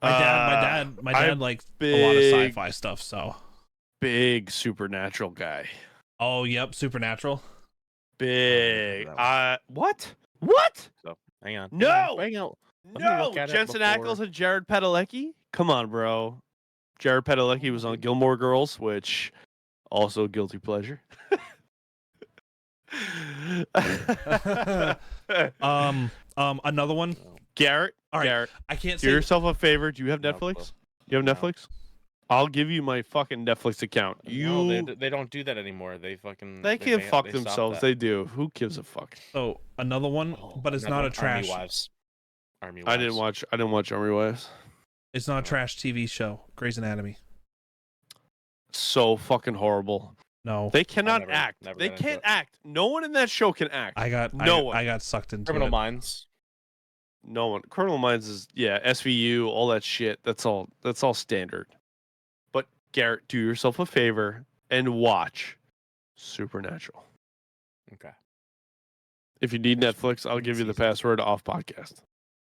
My dad liked a lot of sci-fi stuff. So. Big Supernatural guy. Oh, yep, Supernatural. Big. that What? What? hang on. No! Hang on. Let me No, look at it Jensen before- Ackles and Jared Padalecki. Come on, bro. Jared Padalecki was on Gilmore Girls, which also guilty pleasure. Another one. Garrett. All right, Garrett, I can't do say. yourself a favor. Do you have No Netflix? clue. You have No. Netflix? I'll give you my fucking Netflix account. No, they don't do that anymore. They fucking They can fuck stopped themselves. that. They do. Who gives a fuck? So another one, but it's Another not a one, trash. Army Wives. I didn't watch Army Wives. It's not a trash TV show. Grey's Anatomy. So fucking horrible. No, They cannot never- act. never They got into can't it. act. No one in that show can act. I got sucked into Criminal it. Minds. No one. Criminal Minds is SVU, all that shit. That's all standard. But Garrett, do yourself a favor and watch Supernatural. Okay. If you need Netflix, I'll give you the password off podcast.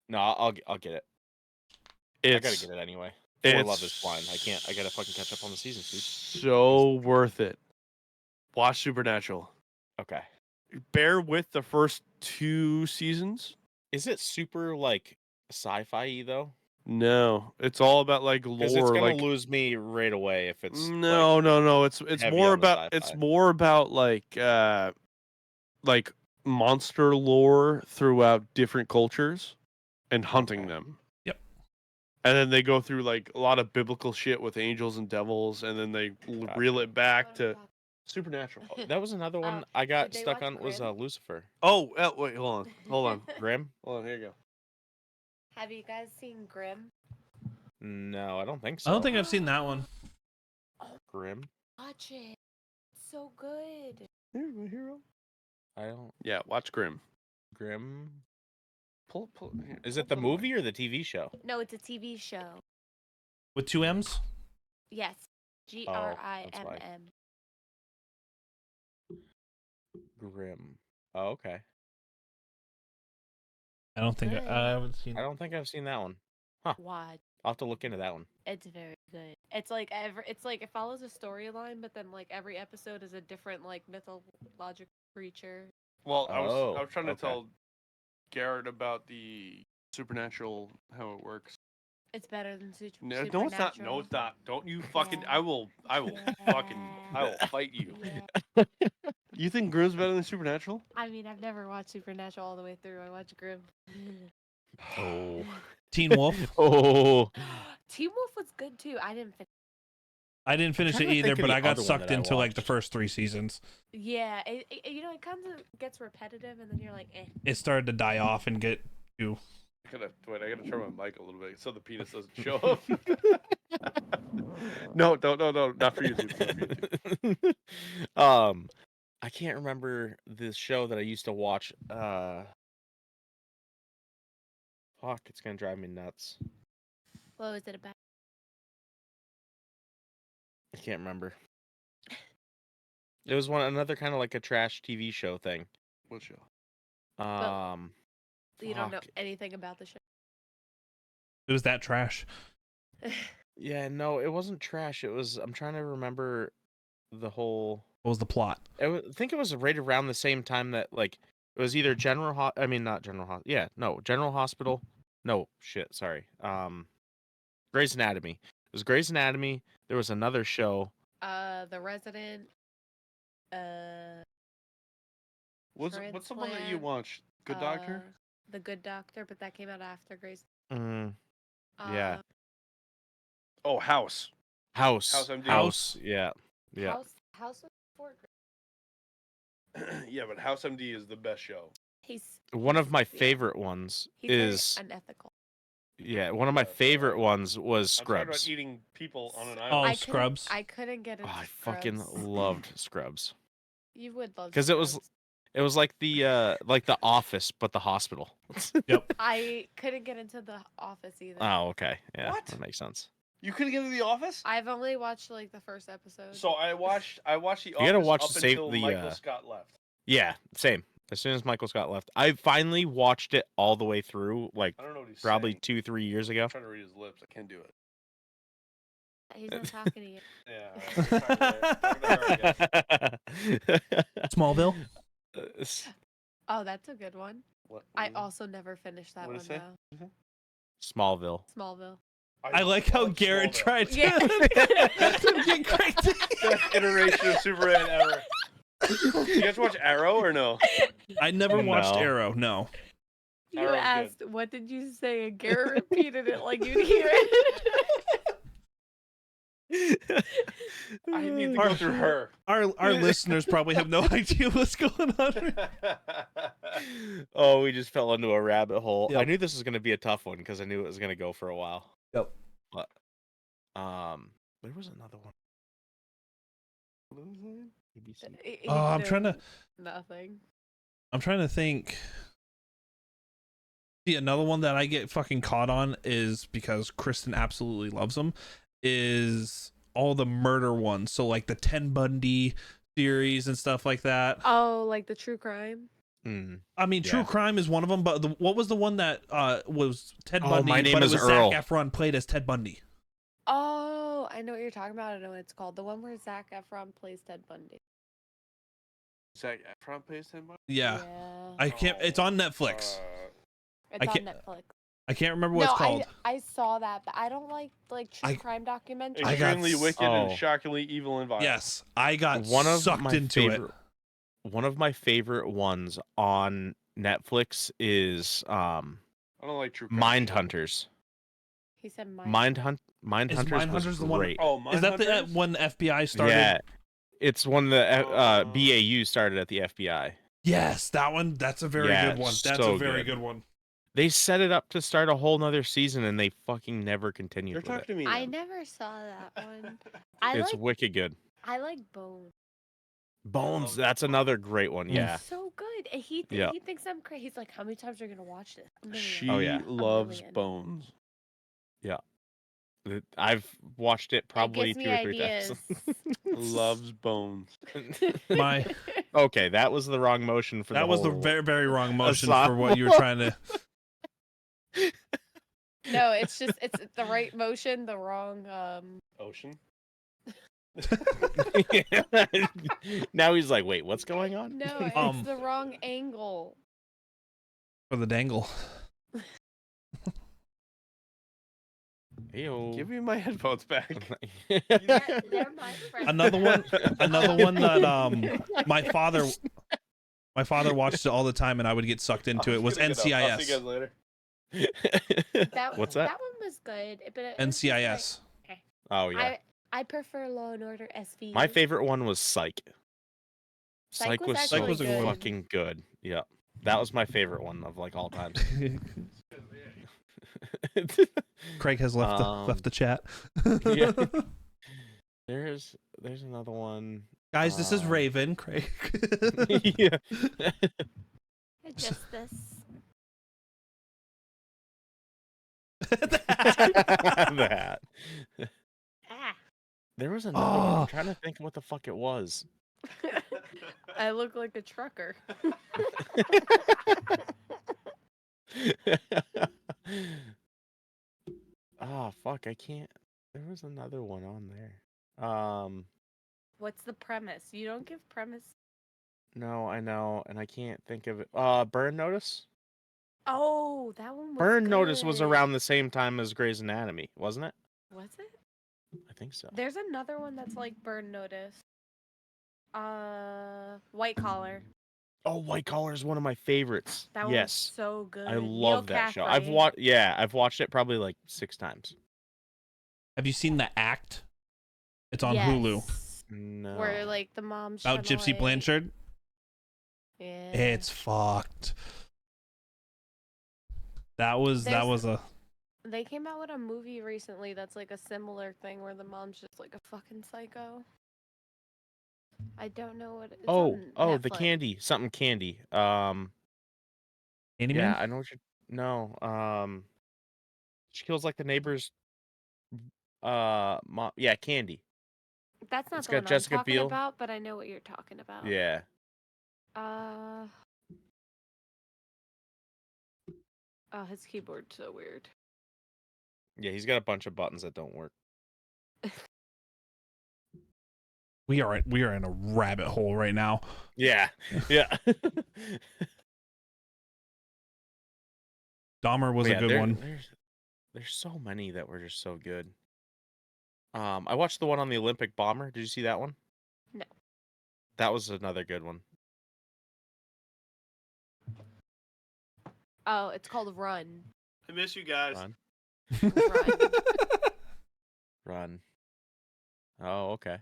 No, I'll get it. I gotta get it anyway. It's Love is Blind. I gotta fucking catch up on the seasons, dude. so worth it. Watch Supernatural. Okay. Bear with the first 2 seasons. Is it super like sci-fi though? No, it's all about like Because it's lore. gonna Like lose me right away if it's no. It's heavy more on the about sci-fi. like monster lore throughout different cultures and hunting Okay. them. Yep. And then they go through like a lot of biblical shit with angels and devils, and then they reel it back to Supernatural. That was another one I got did they stuck watch on was Grimm? Lucifer. Oh, wait, hold on, Grim? hold on. Here you go. Have you guys seen Grimm? No, I don't think so. I don't think I've seen that one. Grim. Watch it. It's so good. Here, my hero. I don't. Yeah, watch Grimm. Grim. Pull here, Is pull it the away. movie or the TV show? No, it's a TV show. With 2 M's. Yes. Grimm. Grim. Oh, okay. I don't think Good. I haven't seen. I don't think I've seen that one. Watch. I'll have to look into that one. It's very good. It's like it follows a storyline, but then like every episode is a different like mythological creature. Well, I was Oh, trying to okay. tell Garrett about the Supernatural, how it works. It's better than No, Supernatural. it's not. No, it's not. Don't you fucking. Yeah. I will fight you. Yeah. You think Grimm's better than Supernatural? I mean, I've never watched Supernatural all the way through. I watched Grimm. Oh. Teen Wolf. Oh. Teen Wolf was good too. I didn't finish. I didn't finish trying it to either, think of but the I got other one sucked that I into like the watched. first 3 seasons. Yeah, it kind of gets repetitive, and then you're like, eh. It started to die off and get too. I gotta turn my mic a little bit so the penis doesn't show up. No, not for YouTube. Not for YouTube. I can't remember this show that I used to watch. Fuck, it's gonna drive me nuts. What was it about? I can't remember. It was another kind of like a trash TV show thing. What show? You don't know fuck. anything about the show. It was that trash. Yeah, no, it wasn't trash. It was. I'm trying to remember the whole. What was the plot? I think it was right around the same time that like it was either not General Hospital. Yeah, no, General Hospital. No, shit, sorry. Grey's Anatomy. It was Grey's Anatomy. There was another show. The Resident. What's the one that you Transplant, watched? Good Doctor? The Good Doctor, but that came out after Grey's. Yeah. Oh, House. House. MD. House. Yeah. Yeah. House was before Grey's. Yeah, but House MD is the best show. One of my yeah. favorite ones He's very is unethical. yeah. One of my favorite ones was I'm talking about Scrubs. eating people on an Oh, island. Scrubs. I couldn't get Oh, into I fucking Scrubs. loved Scrubs You would love because it was like the Office but the hospital. Yep. I couldn't get into The Office either. Oh, okay. Yeah, What? that makes sense. You couldn't get into The Office? I've only watched like the first episode. So I watched The Office gotta watch up to save until the, Michael Scott left. Yeah, same. As soon as Michael Scott left, I finally watched it all the way through, like I don't know what he's probably saying. 2-3 years ago. I'm trying to read his lips. I can't do it. He's not talking to you. Yeah. Talking to her again. Smallville. Oh, that's a good one. What? I also never finished that What'd one it say? though. Smallville. Smallville. I like how love Garrett Smallville. tried to Yeah. get Craig to- Best iteration of Superman ever. You guys watch Arrow or no? I never watched No. Arrow. No. You Arrow's asked, what did you say? And Garrett repeated it like you'd hear it. I need to go through her. Our listeners probably have no idea what's going on. Oh, we just fell into a rabbit hole. I Yep. knew this was going to be a tough one because I knew it was going to go for a while. Yep. But there was another one. ABC. Oh, I'm trying to. Nothing. I'm trying to think. See, another one that I get fucking caught on is because Kristen absolutely loves them. Is all the murder ones. So like the Ted Bundy series and stuff like that. Oh, like the true crime? Mm. I mean, True Yeah. Crime is one of them, but what was the one that was Ted Oh, Bundy? My Name but is it was Earl. Zac Efron played as Ted Bundy. Oh, I know what you're talking about. I know what it's called. The one where Zac Efron plays Ted Bundy. Zac Efron plays Ted Bundy? Yeah. I can't. It's on Netflix. It's I on can't- Netflix. I can't remember what it's called. I saw that, but I don't like true crime documentaries. I got Extremely wicked Oh. and shockingly evil and violent. Yes, I got One of sucked my into favorite, it. One of my favorite ones on Netflix is I don't like true crime. Mind shit. Hunters. He said Mind Is Hunters Mindhunters was the one- great. Oh, Is that the Mindhunters? when the FBI started? Yeah, it's one that Oh. BAU started at the FBI. Yes, that one. That's a very Yeah, good one. That's so a very good. good one. They set it up to start a whole nother season, and they fucking never continued You're with talking it. to me. I now. never saw that one. I It's like wicked good. Bones. Bones, that's another great one. Mm. Yeah. So good. And he Yeah. he thinks I'm crazy. He's like, how many times are you gonna watch this? A million. She Oh, yeah. loves million. Bones. I've watched it probably gives 2 me or 3 ideas. times. Loves Bones. My Okay, that was the wrong motion for that the was the whole- very very wrong motion Aside- for what you were trying to. No, it's the right motion, the wrong Ocean. Now he's like, wait, what's going on? no, it's Um, the wrong angle. For the dangle. Ew. Give me my headphones back. They're my friends. Another one that my father watched it all the time, and I would get sucked into it. Was I'll see you guys NCIS. later. What's that? That one was good, but it was just NCIS. Oh yeah. I prefer Law and Order SV. My favorite one was Psych. Psych was so actually good. fucking good. Yeah, that was my favorite one of like all times. Craig has left the chat. Yeah. There's another one. Guys, this is Raven, Craig. Yeah. Just this. That. Ah. There was another one. I'm trying to think what the fuck it was. I look like a trucker. Fuck, I can't. There was another one on there. What's the premise? You don't give premise. No, I know, and I can't think of it. Burn Notice? Oh, that one was Burn Notice was good. around the same time as Grey's Anatomy, wasn't it? Was it? I think so. There's another one that's like Burn Notice. White Collar. Oh, White Collar is one of my favorites. That one yes. was so good. I Neil love that show. Caffrey. I've watched it probably like 6 times. Have you seen The Act? It's on Hulu. Yes. No. Where like the mom's About tryna, Gypsy like... Blanchard. Yeah. It's fucked. That was a. They came out with a movie recently that's like a similar thing where the mom's just like a fucking psycho. I don't know what. It's on the Netflix. candy, something candy. Candyman? Yeah, I know what you're. No, she kills like the neighbor's. Mom. Yeah, Candy. That's not It's the got one Jessica I'm talking Biel. about, but I know what you're talking about. Yeah. Oh, his keyboard's so weird. Yeah, he's got a bunch of buttons that don't work. We are in a rabbit hole right now. Yeah, yeah. Dahmer was a good one. There's so many that were just so good. I watched the one on the Olympic bomber. Did you see that one? No. That was another good one. Oh, it's called Run. I miss you guys. Run. Run. Run. Oh, okay.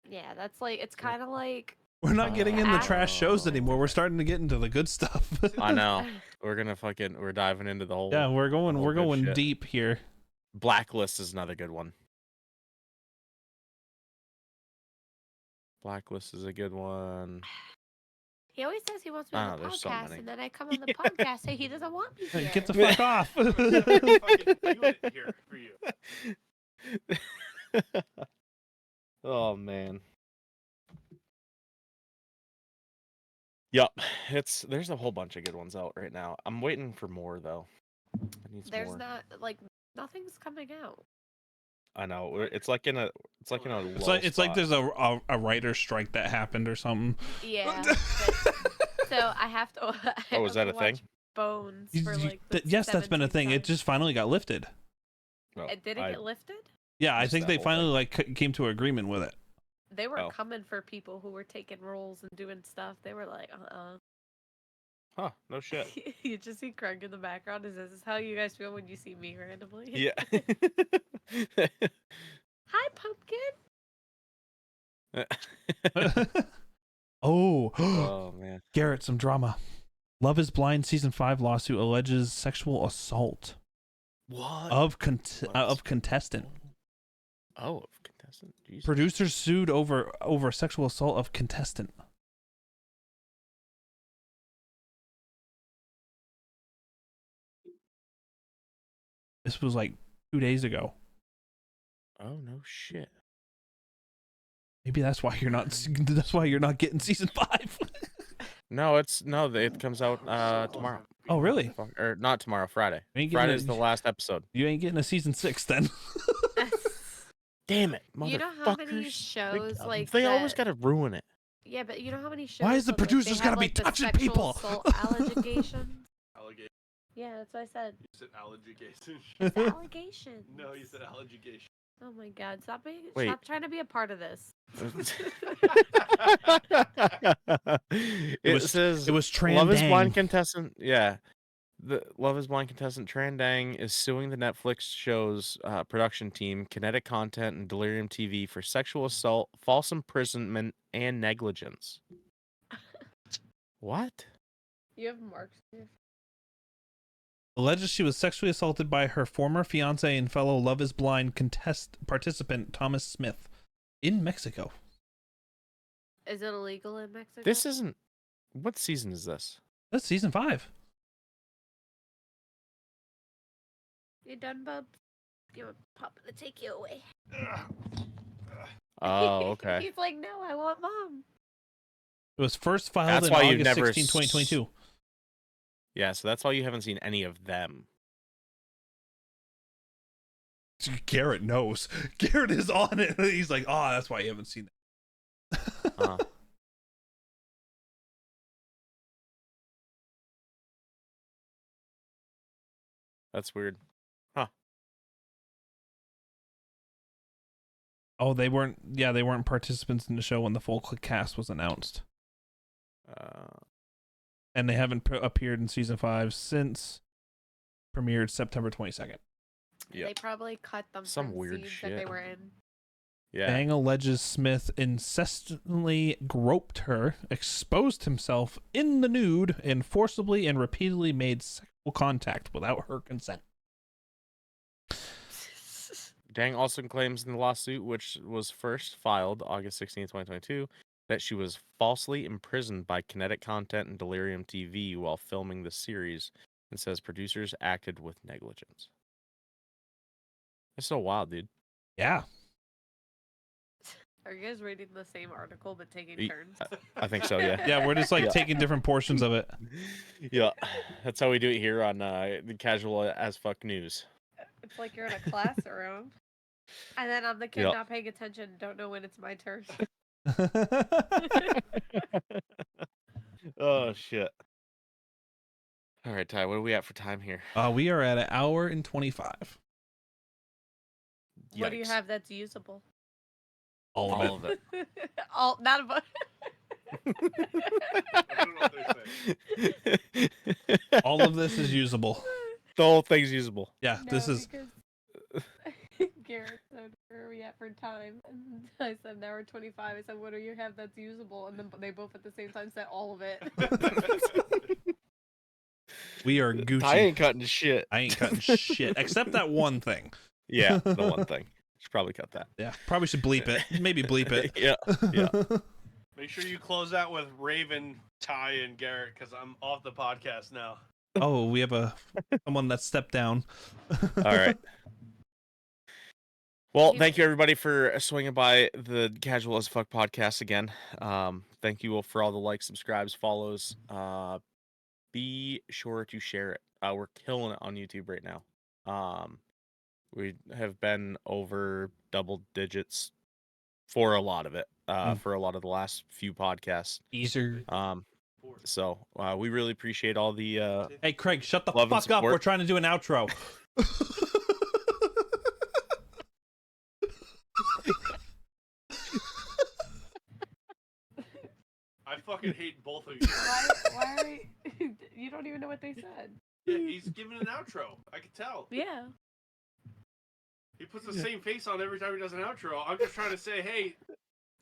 Yeah, that's like it's kind of like. We're not getting in the trash shows Oh. anymore. We're starting to get into the good stuff. I know. We're diving into the whole. Yeah, we're going good shit. deep here. Blacklist is another good one. Blacklist is a good one. He always says he wants me on the there's so podcast, many. and then I come on the podcast, so he doesn't want me here. Get the fuck off. Fucking do it here for you. Oh man. Yup. There's a whole bunch of good ones out right now. I'm waiting for more though. I need some There's more. not like nothing's coming out. I know. It's like in a lull It's like spot. there's a writer's strike that happened or something. Yeah. So I have to. Oh, is that a thing? Bones for like. Yes, that's been a 17th thing. It time. just finally got lifted. Oh, Did it get lifted? Yeah, I Missed think that they whole finally thing. came to agreement with it. They were Oh. coming for people who were taking roles and doing stuff. They were like, Huh, no shit. You just see Craig in the background. Is this how you guys feel when you see me randomly? Yeah. Hi, pumpkin. Oh, Oh man. Garrett, some drama. Love is Blind season 5 lawsuit alleges sexual assault What? of contestant. Oh, of contestant. Jesus. Producers sued over sexual assault of contestant. This was like 2 days ago. Oh no shit. Maybe that's why you're not. That's why you're not getting season 5. No, it comes out tomorrow. Oh, really? Or not tomorrow, Friday. You ain't getting Friday's the last episode. You ain't getting a season 6 then. Damn it, You know how many motherfuckers. shows like they always that- gotta ruin it. Yeah, but you know how many shows? Why is the that, like, producers they gotta have, be like, the touching sexual people? assault allegations? Yeah, that's what I said. You said allegation. It's allegation. No, you said allegation. Oh my god, Wait. stop trying to be a part of this. It says it was Tran Love is Dang. Blind contestant. Yeah, the Love is Blind contestant Tran Dang is suing the Netflix show's production team, Kinetic Content and Delirium TV, for sexual assault, false imprisonment, and negligence. What? You have marks. Alleges she was sexually assaulted by her former fiance and fellow Love is Blind participant Thomas Smith in Mexico. Is it illegal in Mexico? This isn't. What season is this? That's season 5. You done, bub? You want Papa to take you away? Oh, okay. He's like, no, I want mom. It was first filed That's in why you've August never 16, 2022. Yeah, so that's why you haven't seen any of them. Garrett knows. Garrett is on it. He's like, oh, that's why you haven't seen it. That's weird. Oh, they weren't. Yeah, they weren't participants in the show when the full cast was announced, and they haven't appeared in season 5 since premiered September 22nd. Yeah. They probably cut them Some from weird scenes shit. that they were in. Yeah. Dang alleges Smith incessantly groped her, exposed himself in the nude, and forcibly and repeatedly made sexual contact without her consent. Dang also claims in the lawsuit, which was first filed August 16, 2022, that she was falsely imprisoned by Kinetic Content and Delirium TV while filming the series, and says producers acted with negligence. That's so wild, dude. Yeah. Are you guys reading the same article but taking turns? I think so, yeah. Yeah, we're just like Yeah. taking different portions of it. Yeah, that's how we do it here on the Casual as Fuck News. It's like you're in a classroom, and then I'm the kid Yep. not paying attention, don't know when it's my turn. Oh, shit. All right, Ty, what are we at for time here? We are at 1 hour and 25. What do you Yikes. have that's usable? All All of it. All not a bunch. I don't know what they're saying. All of this is usable. The whole thing's usable. Yeah, this is. Because Garrett said, "Where are we at for time?" And I said, "An hour 25." I said, "What do you have that's usable?" And then they both at the same time said, "All of it." We are Gucci. I ain't cutting shit. I ain't cutting shit except that one thing. Yeah, the one thing. Should probably cut that. Yeah, probably should bleep it. Maybe bleep it. Yeah, yeah. Make sure you close out with Raven, Ty, and Garrett, because I'm off the podcast now. Oh, we have someone that stepped down. All right. Well, thank you everybody for swinging by the Casual as Fuck podcast again. Thank you all for all the likes, subscribes, follows. Be sure to share it. We're killing it on YouTube right now. We have been over double digits for a lot of it. For a lot of the last few podcasts. Easier. So we really appreciate all the Hey, Craig, shut the love and fuck up. support. We're trying to do an outro. I fucking hate both of you. Why are we... You don't even know what they said. Yeah, he's giving an outro. I can tell. Yeah. He puts the same face on every time he does an outro. I'm just trying to say, hey,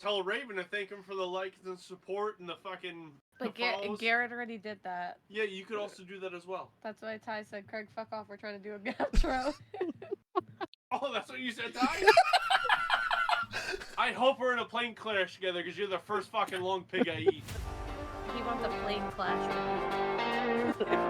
tell Raven to thank him for the likes and support and the fucking But follows. Garrett already did that. Yeah, you could also do that as well. That's why Ty said, "Craig, fuck off. We're trying to do a outro." Oh, that's what you said, Ty? I hope we're in a plane clash together because you're the first fucking long pig I eat. He wants a plane clash with me.